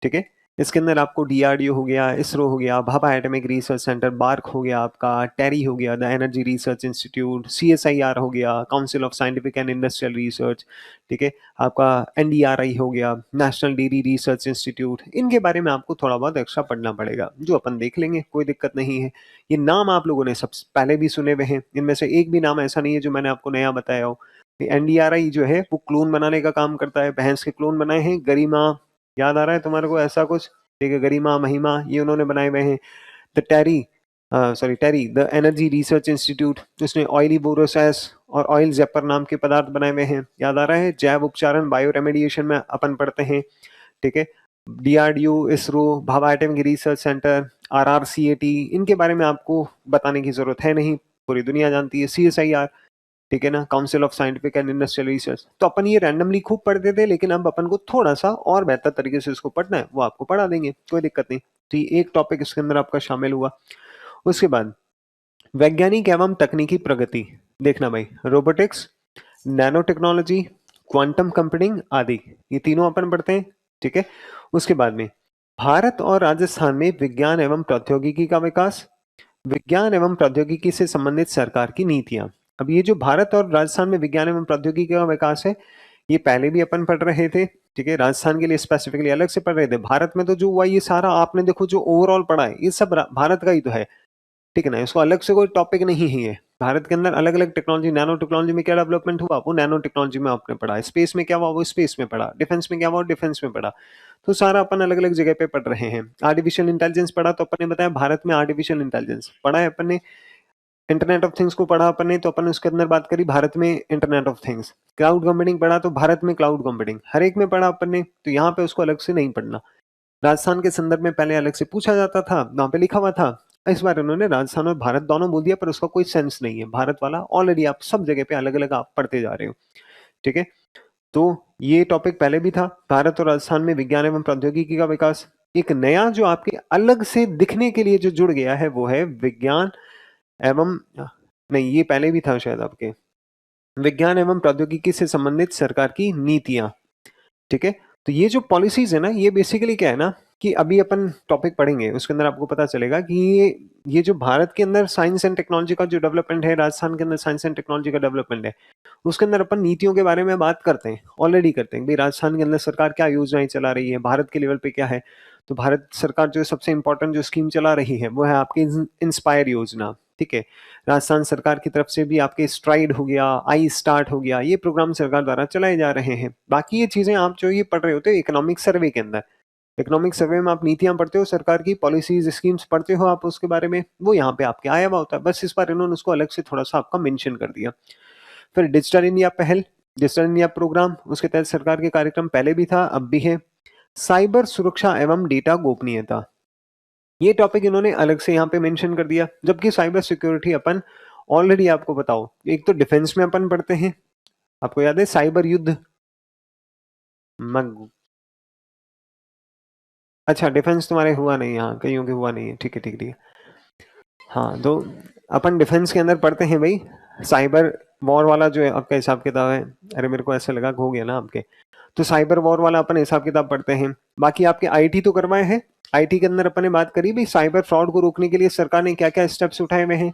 ठीक है। इसके अंदर आपको डीआरडीओ हो गया, इसरो हो गया, Bhabha atomic research centre, BARC हो गया, आपका टेरी हो गया, the energy research institute, CSIR हो गया, council of scientific and industrial research, ठीक है, आपका एनडीआरआई हो गया, नेशनल डेयरी रिसर्च इंस्टीट्यूट। इनके बारे में आपको थोड़ा बहुत एक्स्ट्रा पढ़ना पड़ेगा, जो अपन देख लेंगे, कोई दिक्कत नहीं है। ये नाम आप लोगों ने सब पहले भी सुने हुए हैं, इनमें से एक भी नाम ऐसा नहीं है जो मैंने आपको नया बताया हो। एनडीआरआई जो है वो क्लोन बनाने का काम करता है, भैंस के क्लोन बनाए हैं, गरिमा, याद आ रहा है तुम्हारे को ऐसा कुछ, ठीक है, गरिमा, महिमा, ये उन्होंने बनाए हुए हैं। The TERI the energy research institute, उसने ऑयली बोरोसैस और ऑयल जेपर नाम के पदार्थ बनाए हुए हैं, याद आ रहा है। जैव उपचारण, बायो रेमेडिएशन में अपन पढ़ते हैं, ठीक है। DRDO, ISRO, Bhabha atomic research Centre, RRCAT, इनके बारे में आपको बताने की जरूरत है नहीं, पूरी दुनिया जानती है। सीएसआईआर, ठीक है ना, council of scientific and industrial research. तो अपन ये रैंडमली खूब पढ़ते थे, लेकिन अब अपन को थोड़ा सा और बेहतर तरीके से इसको पढ़ना है, वो आपको पढ़ा देंगे, कोई दिक्कत नहीं। तो ये एक टॉपिक इसके अंदर आपका शामिल हुआ। उसके बाद वैज्ञानिक एवं तकनीकी प्रगति, देखना भाई, robotics, nano technology, quantum computing आदि, ये तीनों अपन पढ़ते हैं, ठीक है। उसके बाद में भारत और राजस्थान में विज्ञान एवं प्रौद्योगिकी का विकास, विज्ञान एवं प्रौद्योगिकी से संबंधित सरकार की नीतियां। अब ये जो भारत और राजस्थान में विज्ञान एवं प्रौद्योगिकी का विकास है, ये पहले भी अपन पढ़ रहे थे, ठीक है। राजस्थान के लिए स्पेसिफिकली अलग से पढ़ रहे थे। भारत में तो जो हुआ ये सारा आपने देखो जो ओवरऑल पढ़ा है, ये सब भारत का ही तो है, ठीक है ना। इसको अलग से कोई टॉपिक नहीं ही है। भारत के अंदर अलग अलग टेक्नोलॉजी, नैनो टेक्नोलॉजी में क्या डेवलपमेंट हुआ वो नैनो टेक्नोलॉजी में आपने पढ़ा, स्पेस में क्या हुआ वो स्पेस में पढ़ा, डिफेंस में क्या हुआ डिफेंस में पढ़ा। तो सारा अपन अलग अलग जगह पे पढ़ रहे हैं। आर्टिफिशियल इंटेलिजेंस पढ़ा, तो अपन ने बताया भारत में आर्टिफिशियल इंटेलिजेंस पढ़ा है अपन ने। इंटरनेट ऑफ थिंग्स को पढ़ा अपन ने, तो अपन उसके अंदर बात करी भारत में internet of things. Cloud computing पढ़ा, तो भारत में क्लाउड कंप्यूटिंग, हर एक में पढ़ा अपन ने, तो यहाँ पे उसको अलग से नहीं पढ़ना। राजस्थान के संदर्भ में पहले अलग से पूछा जाता था, वहां पे लिखा हुआ था। इस बार उन्होंने राजस्थान और भारत दोनों बोल दिया, पर उसका कोई सेंस नहीं है। भारत वाला ऑलरेडी आप सब जगह पे अलग अलग आप पढ़ते जा रहे हो, ठीक है। तो ये टॉपिक पहले भी था, भारत और राजस्थान में विज्ञान एवं प्रौद्योगिकी का विकास। एक नया जो आपके अलग से दिखने के लिए जो जुड़ गया है वो है विज्ञान एवं, नहीं ये पहले भी था शायद आपके, विज्ञान एवं प्रौद्योगिकी से संबंधित सरकार की नीतियां, ठीक है। तो ये जो पॉलिसीज है ना, ये बेसिकली क्या है ना, कि अभी अपन टॉपिक पढ़ेंगे उसके अंदर आपको पता चलेगा कि ये जो भारत के अंदर साइंस एंड टेक्नोलॉजी का जो डेवलपमेंट है, राजस्थान के अंदर साइंस एंड टेक्नोलॉजी का डेवलपमेंट है, उसके अंदर अपन नीतियों के बारे में बात करते हैं, ऑलरेडी करते हैं। भाई राजस्थान के अंदर सरकार क्या योजनाएं चला रही है, भारत के लेवल पे क्या है। तो भारत सरकार जो सबसे इंपॉर्टेंट जो स्कीम चला रही है वो है आपकी इंस्पायर योजना, ठीक है। राजस्थान सरकार की तरफ से भी आपके स्ट्राइड हो गया, आई स्टार्ट हो गया, ये प्रोग्राम सरकार द्वारा चलाए जा रहे हैं। बाकी ये चीजें आप जो ये पढ़ रहे होते हो इकोनॉमिक सर्वे के अंदर, इकोनॉमिक सर्वे में आप नीतियां पढ़ते हो, सरकार की पॉलिसीज स्कीम्स पढ़ते हो आप उसके बारे में, वो यहाँ पे आपके आया हुआ होता है। बस इस बार इन्होंने उसको अलग से थोड़ा सा आपका मेंशन कर दिया। फिर डिजिटल इंडिया पहल, डिजिटल इंडिया प्रोग्राम, उसके तहत सरकार के कार्यक्रम पहले भी था अब भी है। साइबर सुरक्षा एवं डेटा गोपनीयता, ये टॉपिक इन्होंने अलग से यहाँ पे मेंशन कर दिया। जबकि साइबर सिक्योरिटी अपन ऑलरेडी आपको बताओ, एक तो डिफेंस में अपन पढ़ते हैं, आपको याद है साइबर युद्ध, अच्छा डिफेंस तुम्हारे हुआ नहीं, हाँ कईयों के हुआ नहीं है, ठीक है ठीक है ठीक है। हाँ तो अपन डिफेंस के अंदर पढ़ते हैं भाई, साइबर वॉर वाला जो है आपका हिसाब किताब है। अरे मेरे को ऐसा लगा कि हो गया ना आपके, तो साइबर वॉर वाला अपन हिसाब किताब पढ़ते हैं। बाकी आपके आईटी तो करवाए हैं, आईटी के अंदर अपन ने बात करी भाई साइबर फ्रॉड को रोकने के लिए सरकार ने क्या क्या स्टेप्स उठाए हुए हैं,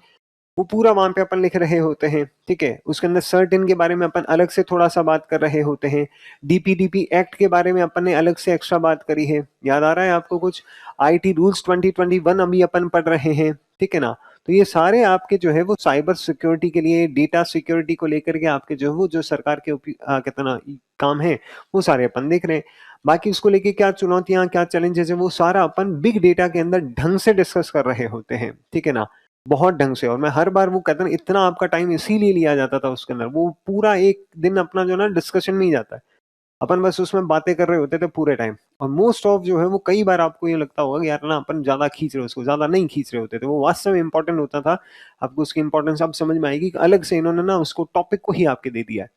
वो पूरा वहां पे अपन लिख रहे होते हैं, ठीक है। उसके अंदर सर्टिन के बारे में अपन अलग से थोड़ा सा बात कर रहे होते हैं। डीपीडीपी एक्ट के बारे में अपन ने अलग से एक्स्ट्रा बात करी है, याद आ रहा है आपको कुछ। आईटी रूल्स 2021 अभी अपन पढ़ रहे हैं, ठीक है ना। तो ये सारे आपके जो है वो साइबर सिक्योरिटी के लिए, डेटा सिक्योरिटी को लेकर के आपके जो है वो जो सरकार के कहते हैं ना काम है, वो सारे अपन देख रहे हैं। बाकी उसको लेके क्या चुनौतियाँ, क्या चैलेंजेस हैं, वो सारा अपन बिग डेटा के अंदर ढंग से डिस्कस कर रहे होते हैं, ठीक है ना? बहुत ढंग से। और मैं हर बार वो कहते हैं ना, इतना आपका टाइम इसीलिए लिया जाता था उसके अंदर, वो पूरा 1 दिन अपना जो है ना डिस्कशन में ही जाता है। अपन बस उसमें बातें कर रहे होते थे पूरे टाइम। और मोस्ट ऑफ जो है वो कई बार आपको ये लगता होगा कि यार ना अपन ज़्यादा खींच रहे हैं उसको, ज़्यादा नहीं खींच रहे होते थे। वो वास्तव में इम्पोर्टेंट होता था। आपको उसकी इम्पोर्टेंस अब समझ में आएगी कि अलग से इन्होंने ना उसको टॉपिक को ही आपके दे दिया है।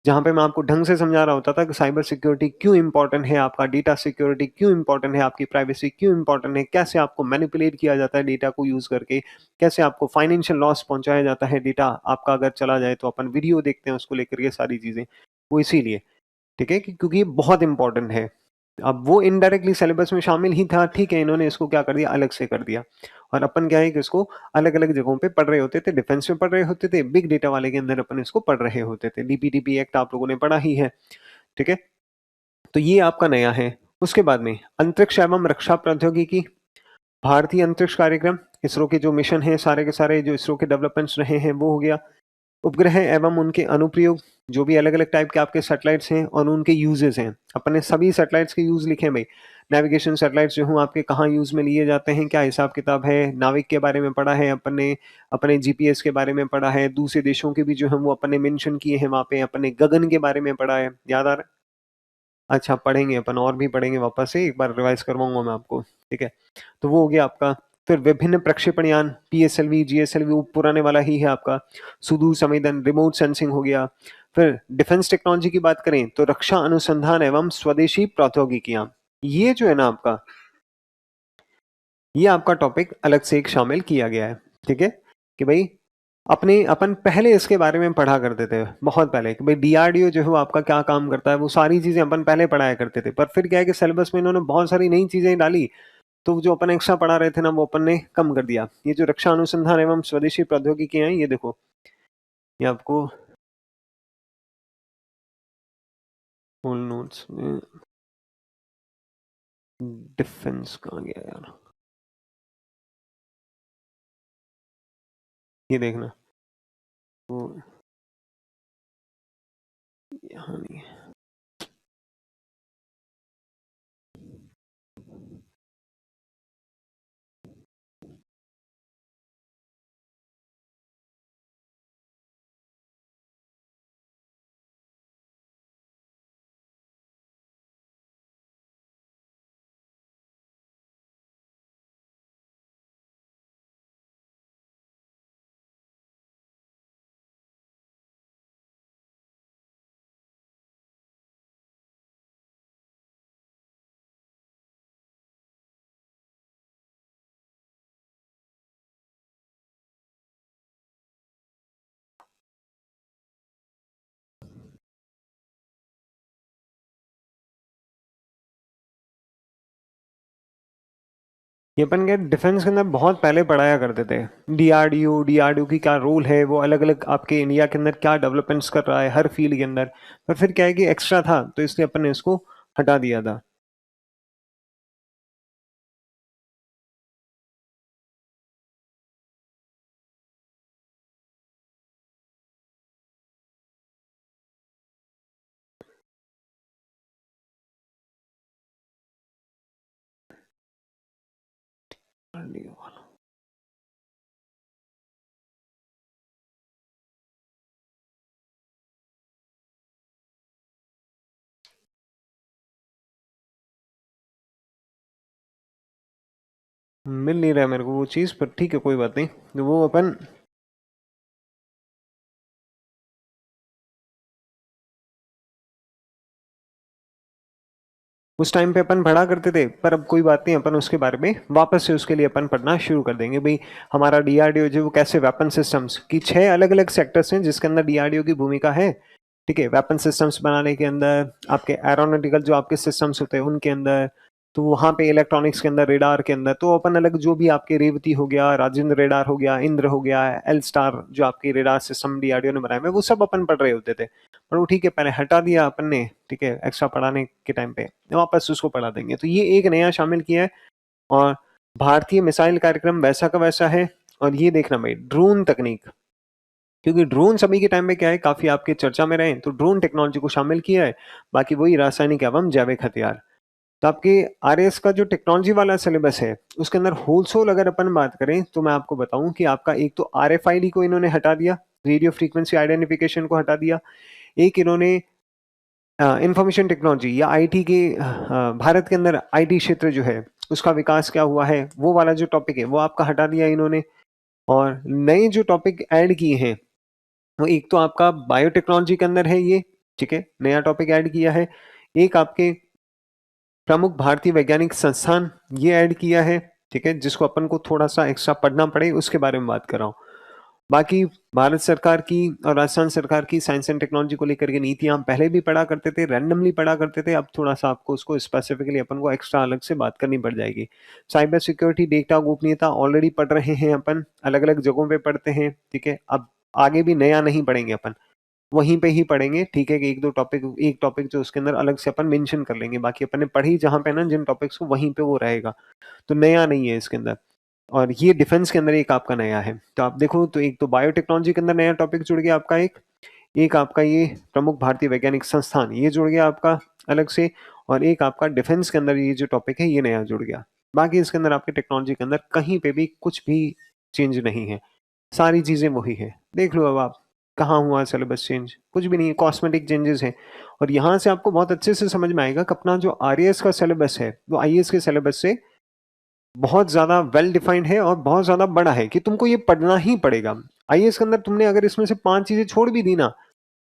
जहाँ पे मैं आपको ढंग से समझा रहा होता था कि साइबर सिक्योरिटी क्यों इम्पोर्टेंट है, आपका डेटा सिक्योरिटी क्यों इम्पोर्टेंट है, आपकी प्राइवेसी क्यों इम्पोर्टेंट है, कैसे आपको मैनिपुलेट किया जाता है डेटा को यूज़ करके, कैसे आपको फाइनेंशियल लॉस पहुँचाया जाता है डेटा आपका अगर चला जाए तो। अपन वीडियो देखते हैं उसको लेकर, ये सारी चीज़ें। वो इसीलिए, ठीक है? क्योंकि ये बहुत इम्पोर्टेंट है। अब वो इनडायरेक्टली सिलेबस में शामिल ही था, ठीक है, इन्होंने इसको क्या कर दिया, अलग से कर दिया। और अपन क्या है कि इसको अलग-अलग जगहों पे पढ़ रहे होते थे, डिफेंस में पढ़ रहे होते थे, बिग डेटा वाले के अंदर अपन इसको पढ़ रहे होते थे। डीपीडीपी एक्ट आप लोगों ने पढ़ा ही है, ठीक है? तो ये आपका नया है। उसके बाद में अंतरिक्ष एवं रक्षा प्रौद्योगिकी, भारतीय अंतरिक्ष कार्यक्रम, इसरो के जो मिशन हैं, सारे के सारे जो इसरो के डेवलपमेंट्स रहे हैं, वो हो गया। उपग्रह एवं उनके अनुप्रयोग, जो भी अलग-अलग टाइप के आपके सैटेलाइट्स हैं और उनके यूजेस हैं। अपन ने सभी सैटेलाइट्स के यूज लिखे हैं भई। नेविगेशन सैटेलाइट्स जो हूँ आपके कहाँ यूज में लिए जाते हैं, क्या हिसाब-किताब है, नाविक के बारे में पढ़ा है अपन ने, अपने जीपीएस के बारे में पढ़ा है, दूसरे देशों के भी जो हैं वो अपन ने मेंशन किए हैं वहाँ पे, अपन ने गगन के बारे में पढ़ा है, याद आ रहा है? अच्छा, पढ़ेंगे अपन और भी पढ़ेंगे वापस से, एक बार रिवाइज़ करवाऊँगा मैं आपको, ठीक है? तो वो हो गया आपका। फिर विभिन्न प्रक्षेपण यान, पीएसएलवी, जीएसएलवी, वो पुराने वाला ही है आपका। सुदूर संवेदन, रिमोट सेंसिंग हो गया। फिर डिफेंस टेक्नोलॉजी की बात करें तो रक्षा अनुसंधान एवं स्वदेशी प्रौद्योगिकियाँ। ये जो है ना आपका, ये आपका टॉपिक अलग से एक शामिल किया गया है, ठीक है? कि भई अपने अपन पहले इसके बारे में पढ़ा करते थे, बहुत पहले, कि भाई डीआरडीओ जो है वो आपका क्या काम करता है, वो सारी चीज़ें अपन पहले पढ़ाया करते थे। पर फिर क्या है कि सिलेबस में इन्होंने बहुत सारी नई चीज़ें डाली, तो जो अपन एक्स्ट्रा पढ़ा रहे थे ना, वो अपन ने कम कर दिया। ये जो रक्षा अनुसंधान एवं स्वदेशी प्रौद्योगिकियाँ हैं, ये देखो, ये आपको फुल नोट्स में डिफेंस कहाँ गया यार? ये देखना, वो यहाँ नहीं है। ये अपन के डिफेंस के अंदर बहुत पहले पढ़ाया करते थे। डीआरडीओ, डीआरडीओ की क्या रोल है, वो अलग-अलग आपके इंडिया के अंदर क्या डेवलपमेंट्स कर रहा है हर फील्ड के अंदर। पर फिर क्या है कि एक्स्ट्रा था, तो इसलिए अपन ने इसको हटा दिया था। मिल नहीं रहा है मेरे को वो चीज़, पर ठीक है, कोई बात नहीं। तो वो अपन उस टाइम पे अपन पढ़ा करते थे, पर अब कोई बात नहीं, अपन उसके बारे में वापस से उसके लिए अपन पढ़ना शुरू कर देंगे। भाई हमारा डीआरडीओ जो वो कैसे वेपन सिस्टम्स की 6 अलग-अलग सेक्टर्स हैं जिसके अंदर डीआरडीओ की भूमिका है। ठीक है, वेपन सिस्टम्स बनाने के अंदर, आपके एरोनॉटिकल जो आपके सिस्टम्स होते हैं उनके अंदर, तो वहाँ पे इलेक्ट्रॉनिक्स के अंदर, रेडार के अंदर, तो अपन अलग जो भी आपके रेवती हो गया, राजेंद्र रेडार हो गया, इंद्र हो गया, एल स्टार जो आपकी रेडार सिस्टम डीआरडीओ ने बनाए हुए, वो सब अपन पढ़ रहे होते थे। पर वो ठीक है, पहले हटा दिया अपन ने, ठीक है, एक्स्ट्रा पढ़ाने के टाइम पे वापस उसको पढ़ा देंगे। तो ये एक नया शामिल किया है। और भारतीय मिसाइल कार्यक्रम वैसा का वैसा है। और ये देखना भाई ड्रोन तकनीक, क्योंकि ड्रोन अभी के टाइम में क्या है काफी आपके चर्चा में रहे, तो ड्रोन टेक्नोलॉजी को शामिल किया है। बाकी वही रासायनिक एवं जैविक हथियार। तो आपके आरएएस का जो टेक्नोलॉजी वाला सिलेबस है उसके अंदर होलसोल अगर अपन बात करें तो मैं आपको बताऊं कि आपका एक तो आरएफआईडी को इन्होंने हटा दिया, रेडियो फ्रीक्वेंसी आइडेंटिफिकेशन को हटा दिया। एक इन्होंने इंफॉर्मेशन टेक्नोलॉजी या आईटी के भारत के अंदर आईटी क्षेत्र जो है उसका विकास क्या हुआ है वो वाला जो टॉपिक है वो आपका हटा दिया इन्होंने। और नए जो टॉपिक ऐड किए हैं वो एक तो आपका बायोटेक्नोलॉजी के अंदर है ये, ठीक है, नया टॉपिक ऐड किया है। एक आपके प्रमुख भारतीय वैज्ञानिक संस्थान ये ऐड किया है, ठीक है, जिसको अपन को थोड़ा सा एक्स्ट्रा पढ़ना पड़े उसके बारे में बात कर रहा हूँ। बाकी भारत सरकार की और राजस्थान सरकार की साइंस एंड टेक्नोलॉजी को लेकर के नीतियां हम पहले भी पढ़ा करते थे, रैंडमली पढ़ा करते थे, अब थोड़ा सा आपको उसको स्पेसिफिकली अपन को एक्स्ट्रा अलग से बात करनी पड़ जाएगी। साइबर सिक्योरिटी, डेटा गोपनीयता ऑलरेडी पढ़ रहे हैं अपन, अलग अलग जगहों पे पढ़ते हैं, ठीक है। अब आगे भी नया नहीं पढ़ेंगे अपन, वहीं पे ही पढ़ेंगे, ठीक है, कि एक टॉपिक जो उसके अंदर अलग से अपन मेंशन कर लेंगे, बाकी अपन ने पढ़ी जहां पे ना जिन टॉपिक्स को वहीं पे वो रहेगा, तो नया नहीं है इसके अंदर। और ये डिफेंस के अंदर एक आपका नया है, तो आप देखो तो एक तो बायोटेक्नोलॉजी के अंदर नया टॉपिक जुड़ गया आपका, एक आपका ये प्रमुख भारतीय वैज्ञानिक संस्थान ये जुड़ गया आपका अलग से, और एक आपका डिफेंस के अंदर ये जो टॉपिक है ये नया जुड़ गया। बाकी इसके अंदर आपके टेक्नोलॉजी के अंदर कहीं पे भी कुछ भी चेंज नहीं है, सारी चीजें वही है। देख लो अब आप कहाँ हुआ सिलेबस चेंज, कुछ भी नहीं है, कॉस्मेटिक चेंजेस है। और यहाँ से आपको बहुत अच्छे से समझ में आएगा कि अपना जो आरएएस का सिलेबस है वो आईएएस के सिलेबस से बहुत ज्यादा वेल डिफाइंड है और बहुत ज्यादा बड़ा है कि तुमको ये पढ़ना ही पड़ेगा। आईएएस के अंदर तुमने अगर इसमें से 5 चीजें छोड़ भी दी ना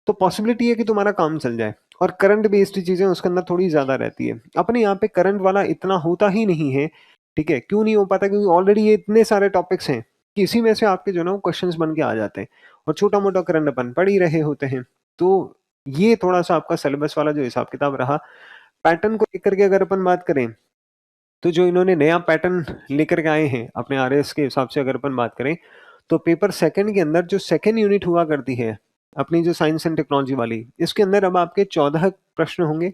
तो पॉसिबिलिटी है कि तुम्हारा काम चल जाए। और करंट बेस्ड चीजें उसके अंदर थोड़ी ज्यादा रहती है, अपने यहाँ पे करंट वाला इतना होता ही नहीं है, ठीक है। क्यों नहीं हो पाता? क्योंकि ऑलरेडी ये इतने सारे टॉपिक्स हैं कि इसी में से आपके जो ना क्वेश्चंस बन के आ जाते हैं, और छोटा मोटा करंट अपन पढ़ ही रहे होते हैं। तो ये थोड़ा सा आपका सिलेबस वाला जो हिसाब किताब रहा। पैटर्न को लेकर के अगर अपन बात करें तो जो इन्होंने नया पैटर्न लेकर के आए हैं अपने आरएस के हिसाब से अगर अपन बात करें, तो पेपर सेकंड के अंदर जो सेकंड यूनिट हुआ करती है अपनी जो साइंस एंड टेक्नोलॉजी वाली, इसके अंदर अब आपके 14 प्रश्न होंगे।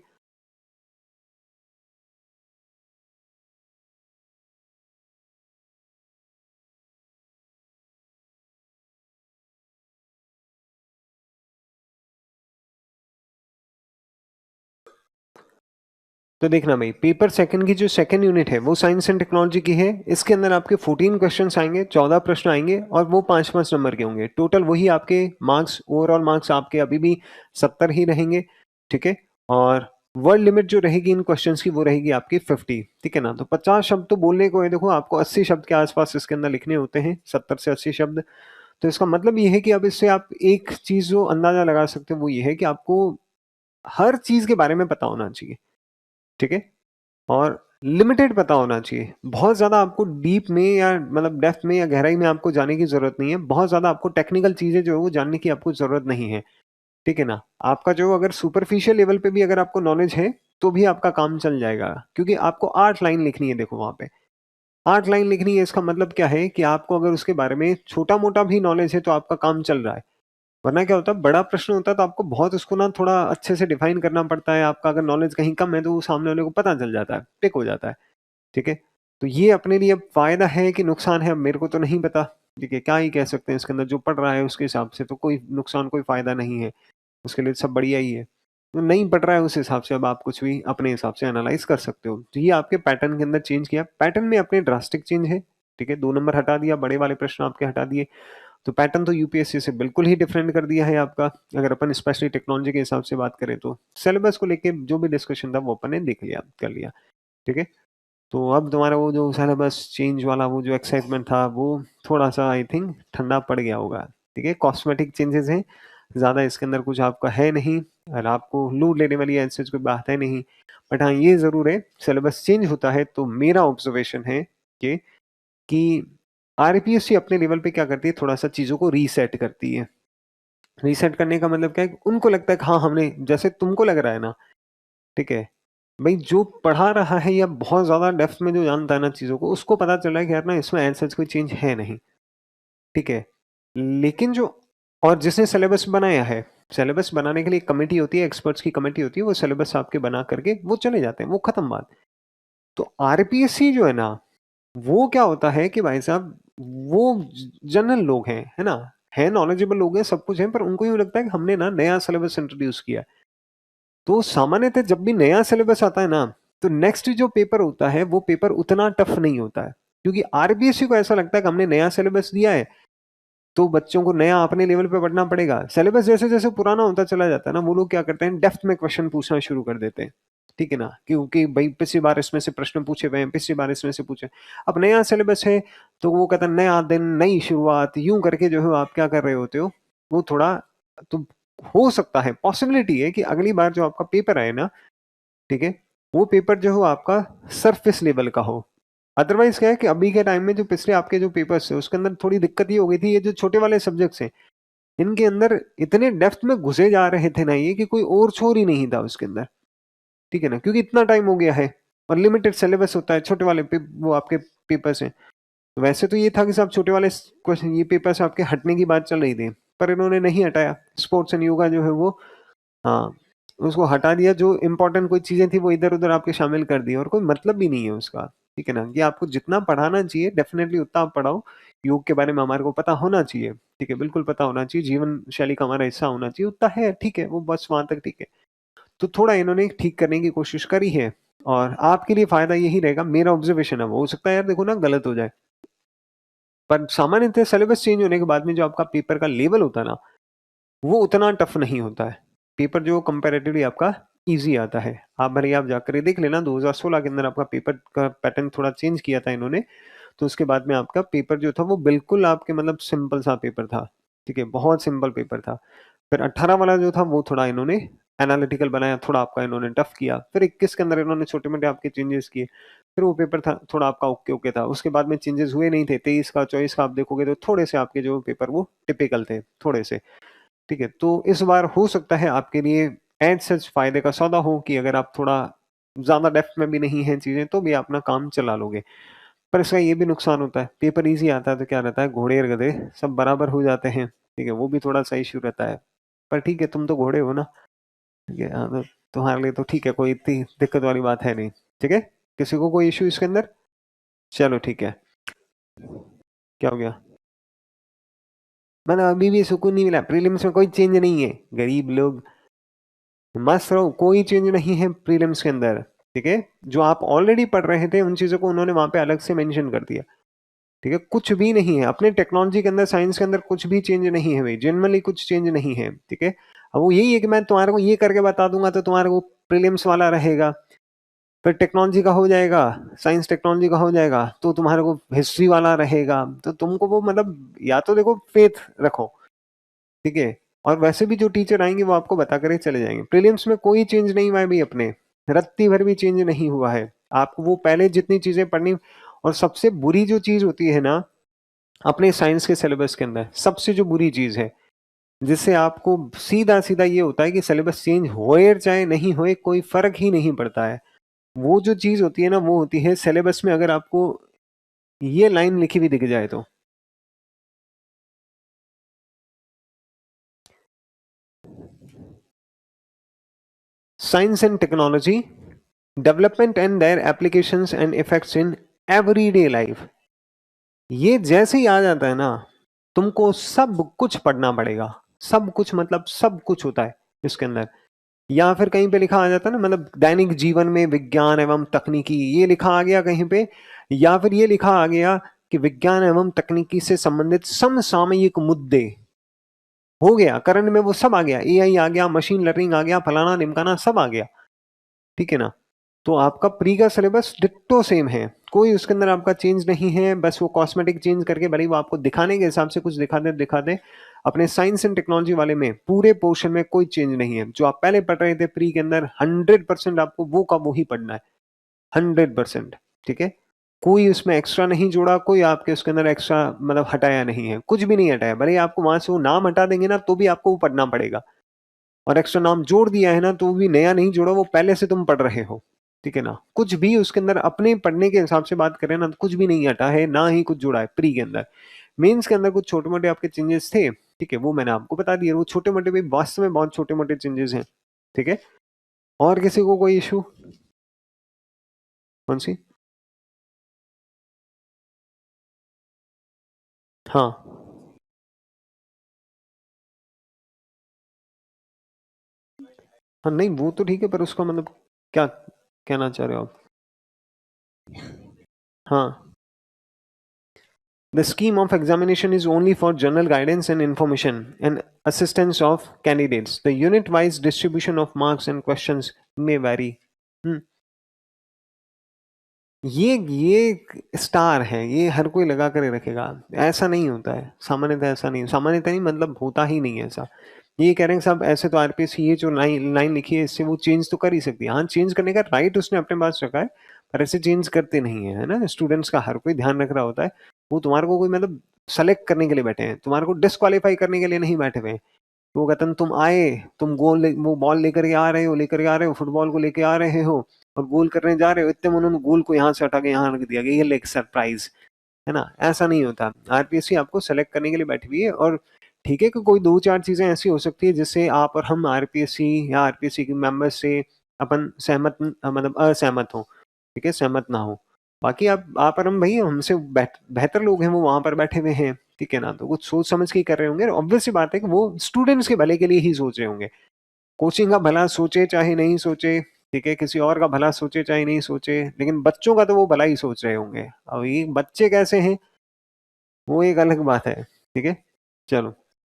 तो देखना भाई, पेपर सेकंड की जो सेकंड यूनिट है वो साइंस एंड टेक्नोलॉजी की है। इसके अंदर आपके 14 क्वेश्चंस आएंगे, 14 प्रश्न आएंगे, और वो 5-5 नंबर के होंगे। टोटल वही आपके मार्क्स, ओवरऑल मार्क्स आपके अभी भी 70 ही रहेंगे, ठीक है। और वर्ड लिमिट जो रहेगी इन क्वेश्चंस की वो रहेगी आपकी 50, ठीक है ना। तो 50 शब्द तो बोलने को है, देखो आपको 80 शब्द के आसपास इसके अंदर लिखने होते हैं, 70 से 80 शब्द। तो इसका मतलब ये है कि अब इससे आप एक चीज जो अंदाजा लगा सकते हो वो ये है कि आपको हर चीज के बारे में पता होना चाहिए, ठीक है। और लिमिटेड पता होना चाहिए, बहुत ज़्यादा आपको डीप में या मतलब डेप्थ में या गहराई में आपको जाने की ज़रूरत नहीं है, बहुत ज़्यादा आपको टेक्निकल चीज़ें जो है वो जानने की आपको ज़रूरत नहीं है, ठीक है ना। आपका जो अगर सुपरफिशियल लेवल पे भी अगर आपको नॉलेज है तो भी आपका काम चल जाएगा, क्योंकि आपको 8 लाइन लिखनी है, देखो वहाँ पे 8 लाइन लिखनी है। इसका मतलब क्या है कि आपको अगर उसके बारे में छोटा मोटा भी नॉलेज है तो आपका काम चल रहा है। वरना क्या होता है, बड़ा प्रश्न होता है तो आपको बहुत उसको ना थोड़ा अच्छे से डिफाइन करना पड़ता है। आपका अगर नॉलेज कहीं कम है तो वो सामने वाले को पता चल जाता है, टिक हो जाता है, ठीक है। तो ये अपने लिए अब फायदा है कि नुकसान है, अब मेरे को तो नहीं पता, ठीक है, क्या ही कह सकते हैं इसके अंदर। जो पढ़ रहा है उसके हिसाब से तो कोई नुकसान कोई फायदा नहीं है, उसके लिए सब बढ़िया ही है। तो नहीं पढ़ रहा है उस हिसाब से अब आप कुछ भी अपने हिसाब से एनालाइज कर सकते हो। तो ये आपके पैटर्न के अंदर चेंज किया, पैटर्न में अपने ड्रास्टिक चेंज है, ठीक है। 2 नंबर हटा दिया, बड़े वाले प्रश्न आपके हटा दिए। तो पैटर्न तो यूपीएससी से बिल्कुल ही डिफरेंट कर दिया है आपका। अगर अपन स्पेशली टेक्नोलॉजी के हिसाब से बात करें तो सिलेबस को लेके जो भी डिस्कशन था वो अपन ने देख लिया, कर लिया, ठीक है। तो अब तुम्हारा वो जो सिलेबस चेंज वाला वो जो एक्साइटमेंट था वो थोड़ा सा आई थिंक ठंडा पड़ गया होगा, ठीक है। कॉस्मेटिक चेंजेस हैं, ज़्यादा इसके अंदर कुछ आपका है नहीं, और आपको लूट लेने वाली ऐसी कोई बात है नहीं। बट हाँ ये ज़रूर है, सिलेबस चेंज होता है तो मेरा ऑब्जर्वेशन है कि आरपीएससी अपने लेवल पे क्या करती है, थोड़ा सा चीज़ों को रीसेट करती है। रीसेट करने का मतलब क्या है, उनको लगता है कि हाँ हमने, जैसे तुमको लग रहा है ना, ठीक है भाई, जो पढ़ा रहा है या बहुत ज्यादा डेप्थ में जो जानता है ना चीजों को, उसको पता चल रहा है कि यार ना इसमें ऐसा कोई चेंज है नहीं, ठीक है। लेकिन जो, और जिसने सिलेबस बनाया है, सिलेबस बनाने के लिए कमेटी होती है, एक्सपर्ट्स की कमेटी होती है, वो सिलेबस आपके बना करके वो चले जाते हैं, वो खत्म बात। तो आरपीएससी जो है ना, वो क्या होता है कि भाई साहब वो जनरल लोग हैं, है ना? है नॉलेजेबल लोग हैं, सब कुछ है, पर उनको यूँ लगता है कि हमने ना नया सिलेबस इंट्रोड्यूस किया है। तो सामान्यतः जब भी नया सिलेबस आता है ना, तो नेक्स्ट जो पेपर होता है, वो पेपर उतना टफ नहीं होता है। क्योंकि आरबीएससी को ऐसा लगता है कि हमने नया सिलेबस दिया है, तो बच्चों को नया अपने लेवल पे पढ़ना पड़ेगा। सिलेबस जैसे-जैसे पुराना होता चला जाता है ना, वो लोग क्या करते हैं, डेप्थ में क्वेश्चन पूछना शुरू कर देते हैं। ठीक है ना? क्योंकि भई पिछली बार इसमें से प्रश्न पूछे गए हैं, पिछली बार इसमें से पूछे। अब नया सिलेबस है, तो वो कहता है नया दिन, नई शुरुआत, यूँ करके जो है आप क्या कर रहे होते हो, वो थोड़ा तो हो सकता है, पॉसिबिलिटी है कि अगली बार जो आपका पेपर आए ना, ठीक है? वो पेपर जो हो आपका सरफेस लेवल का हो। अदरवाइज़ क्या है कि अभी के टाइम में जो पिछले आपके जो पेपर्स थे, उसके अंदर थोड़ी दिक्कत ये हो गई थी, ये जो छोटे वाले सब्जेक्ट्स हैं, इनके अंदर इतने डेप्थ में घुसे जा रहे थे ना ये कि कोई और छोर ही नहीं था उसके अंदर, ठीक है ना? क्योंकि इतना टाइम हो गया है और लिमिटेड सिलेबस होता है, छोटे वाले वो आपके पेपर्स हैं। तो वैसे तो ये था कि साहब छोटे वाले क्वेश्चन ये पेपर्स आपके हटने की बात चल रही थी, पर इन्होंने नहीं हटाया। स्पोर्ट्स एंड योगा जो है वो हाँ, उसको हटा दिया, जो इम्पोर्टेंट कोई चीज़ें थी वो इधर-उधर आपके शामिल कर दी और कोई मतलब भी नहीं है उसका, ठीक है ना? कि आपको जितना पढ़ाना चाहिए डेफ़िनेटली उतना आप पढ़ाओ। योग के बारे में हमारे को पता होना चाहिए, ठीक है? बिल्कुल पता होना चाहिए, जीवन शैली का हमारा हिस्सा होना चाहिए, उतना है, ठीक है, वो बस वहाँ तक ठीक है। तो थोड़ा इन्होंने ठीक करने की कोशिश करी है और आपके लिए फ़ायदा यही रहेगा, मेरा ऑब्ज़र्वेशन है वो, हो सकता है यार देखो ना गलत हो जाए। पर सामान्यतः सिलेबस चेंज होने के बाद में जो आपका पेपर का लेवल होता है ना, वो उतना टफ नहीं होता है। पेपर जो कंपैरेटिवली आपका ईज़ी आता है। आप भले आप जाकर ये देख लेना 2016 के अंदर आपका पेपर का पैटर्न थोड़ा चेंज किया था इन्होंने, तो उसके बाद में आपका पेपर जो था वो बिल्कुल आपके मतलब सिंपल सा पेपर था, ठीक है? बहुत सिंपल पेपर था। फिर 18 वाला जो था वो थोड़ा इन्होंने एनालिटिकल बनाया, थोड़ा आपका इन्होंने टफ किया। फिर 21 के अंदर इन्होंने छोटे-मोटे आपके चेंजेस किए। फिर वो पेपर था थोड़ा आपका ओके-ओके था। उसके बाद में चेंजेस हुए नहीं थे। 23 का, 24 का आप देखोगे तो थोड़े से आपके जो पेपर वो टिपिकल थे, थोड़े से। ठीक है, तो इस बार हो सकता है आपके लिए एज़ सच फ़ायदे का सौदा हो कि अगर आप थोड़ा ज़्यादा डेप्थ में भी नहीं हैं चीज़ें, तो भी आप अपना काम चला लोगे। पर इसका ये भी नुकसान होता है, पेपर ईज़ी आता है तो क्या रहता है, घोड़े और गधे सब बराबर हो जाते हैं, ठीक है? वो भी थोड़ा-सा इश्यू रहता है। पर ठीक है, तुम तो घोड़े हो ना, ठीक है? हाँ, तो तुम्हारे लिए तो ठीक है, कोई इतनी दिक्कत वाली बात है नहीं, ठीक है? किसी को कोई इश्यू इसके अंदर? चलो ठीक है। क्या हो गया? मतलब अभी भी सुकून नहीं मिला, प्रीलिम्स में कोई चेंज नहीं है, गरीब लोग मस्त रहो, कोई चेंज नहीं है प्रीलिम्स के अंदर, ठीक है? जो आप ऑलरेडी पढ़ रहे थे, उन चीज़ों को उन्होंने वहाँ पे अलग से मेंशन कर दिया, ठीक है? कुछ भी नहीं है, अपने टेक्नोलॉजी के अंदर, साइंस के अंदर कुछ भी चेंज नहीं है भई, जनरली कुछ चेंज नहीं है, ठीक है? अब वो यही है कि मैं तुम्हारे को ये करके बता दूँगा, तो तुम्हारे को प्रीलिम्स वाला रहेगा, फिर टेक्नोलॉजी का हो जाएगा, साइंस टेक्नोलॉजी का हो जाएगा, तो तुम्हारे को हिस्ट्री वाला रहेगा, तो तुमको वो मतलब या तो देखो फेथ रखो, ठीक है? और वैसे भी जो टीचर आएँगे वो आपको बता कर ही चले जाएँगे। प्रीलिम्स में कोई चेंज नहीं हुआ है भई अपने, रत्ती भर भी चेंज नहीं हुआ है। आपको वो पहले जितनी चीज़ें पढ़नी और सबसे बुरी जो चीज़ होती है ना, अपने साइंस के सिलेबस के अंदर, सबसे जो बुरी चीज़ है, जिससे आपको सीधा-सीधा ये होता है कि सिलेबस चेंज होए चाहे नहीं होए, कोई फ़र्क ही नहीं पड़ता है। वो जो चीज़ होती है ना, वो होती है सिलेबस में अगर आपको ये लाइन लिखी हुई दिख जाए तो। Science and technology, development and their applications and effects in everyday life. ये जैसे ही आ जाता है ना, तुमको सब कुछ पढ़ना पड़ेगा। सब कुछ मतलब सब कुछ होता है इसके अंदर। या फिर कहीं पे लिखा आ जाता है ना, मतलब दैनिक जीवन में विज्ञान एवं तकनीकी, ये लिखा आ गया कहीं पे, या फिर ये लिखा आ गया कि विज्ञान एवं तकनीकी से संबंधित समसामयिक मुद्दे। हो गया, करंट में वो सब आ गया, एआई आ गया, मशीन लर्निंग आ गया, फलाना ढिमकाना सब आ गया, ठीक है ना? तो आपका प्री का सिलेबस डिट्टो सेम है, कोई उसके अंदर आपका चेंज नहीं है, बस वो कॉस्मेटिक चेंज करके भले ही वो आपको दिखाने के हिसाब से कुछ दिखा दें। अपने साइंस एंड टेक्नोलॉजी वाले में पूरे पोर्शन में कोई चेंज नहीं है। जो आप पहले पढ़ रहे थे प्री के अंदर 100% आपको वो का वो ही पढ़ना है, 100%, ठीक है? कोई उसमें एक्स्ट्रा नहीं जोड़ा, कोई आपके उसके अंदर एक्स्ट्रा मतलब हटाया नहीं है, कुछ भी नहीं हटाया। भले ही आपको वहाँ से वो नाम हटा देंगे ना, तो भी आपको वो पढ़ना पड़ेगा। और एक्स्ट्रा नाम जोड़ दिया है ना, तो वो भी नया नहीं जोड़ा, वो पहले से तुम पढ़ रहे हो, ठीक है ना? कुछ भी उसके अंदर अपने पढ़ने के हिसाब से बात करें ना, तो कुछ भी नहीं हटा है, ना ही कुछ जोड़ा है प्री के अंदर। मेंस के अंदर कुछ छोटे-मोटे आपके चेंजेस थे, ठीक है? वो मैंने आपको बता दिए, वो छोटे-मोटे भी वास्तव में बहुत छोटे-मोटे चेंजेस हैं, ठीक है? और किसी को कोई इश्यू? कौन-सी? हाँ। हाँ, नहीं वो तो ठीक है, पर उसका मतलब क्या कहना चाह रहे हो आप? हाँ। The scheme of examination is only for general guidance and information and assistance of candidates. The unit-wise distribution of marks and questions may vary. Hmm. ये स्टार है, ये हर कोई लगा कर रखेगा। ऐसा नहीं होता है सामान्यतः, ऐसा नहीं, सामान्यतः नहीं मतलब होता ही नहीं है ऐसा। ये कह रहे हैं साहब ऐसे तो आरपीएस ये जो लाइन लाइन लिखी है इससे वो चेंज तो कर ही सकती है। हाँ, चेंज करने का राइट उसने अपने पास रखा है, पर ऐसे चेंज करते नहीं है, है ना। स्टूडेंट्स का हर कोई ध्यान रख रहा होता है। वो तुम्हारे को कोई मतलब सेलेक्ट करने के लिए बैठे हैं, तुम्हारे को डिस्क्वालीफाई करने के लिए नहीं बैठे हुए हैं। वो कहते हैं तुम आए, तुम वो बॉल लेकर के आ रहे हो, फुटबॉल को लेके आ रहे हो और गोल करने जा रहे हो, इतने में उन्होंने गोल को यहाँ से हटा के यहाँ रख दिया कि ये ले सरप्राइज, है ना। ऐसा नहीं होता। आरपीएससी आपको सेलेक्ट करने के लिए बैठी हुई है। और ठीक है कि कोई दो चार चीजें ऐसी हो सकती है जिससे आप और हम आरपीएससी या आरपीएससी के मेंबर्स से अपन सहमत मतलब असहमत हो, ठीक है, सहमत ना हो। बाकी आप और हम भाई हमसे बेहतर लोग हैं, वो वहां पर बैठे हुए हैं, ठीक है ना। तो कुछ सोच समझ के ही कर रहे होंगे। ऑब्वियस सी बात है कि वो स्टूडेंट्स के भले के लिए ही सोच रहे होंगे। कोचिंग का भला सोचे चाहे नहीं सोचे, ठीक है, किसी और का भला सोचे चाहे नहीं सोचे, लेकिन बच्चों का तो वो भला ही सोच रहे होंगे। अब ये बच्चे कैसे हैं वो एक अलग बात है, ठीक है। चलो।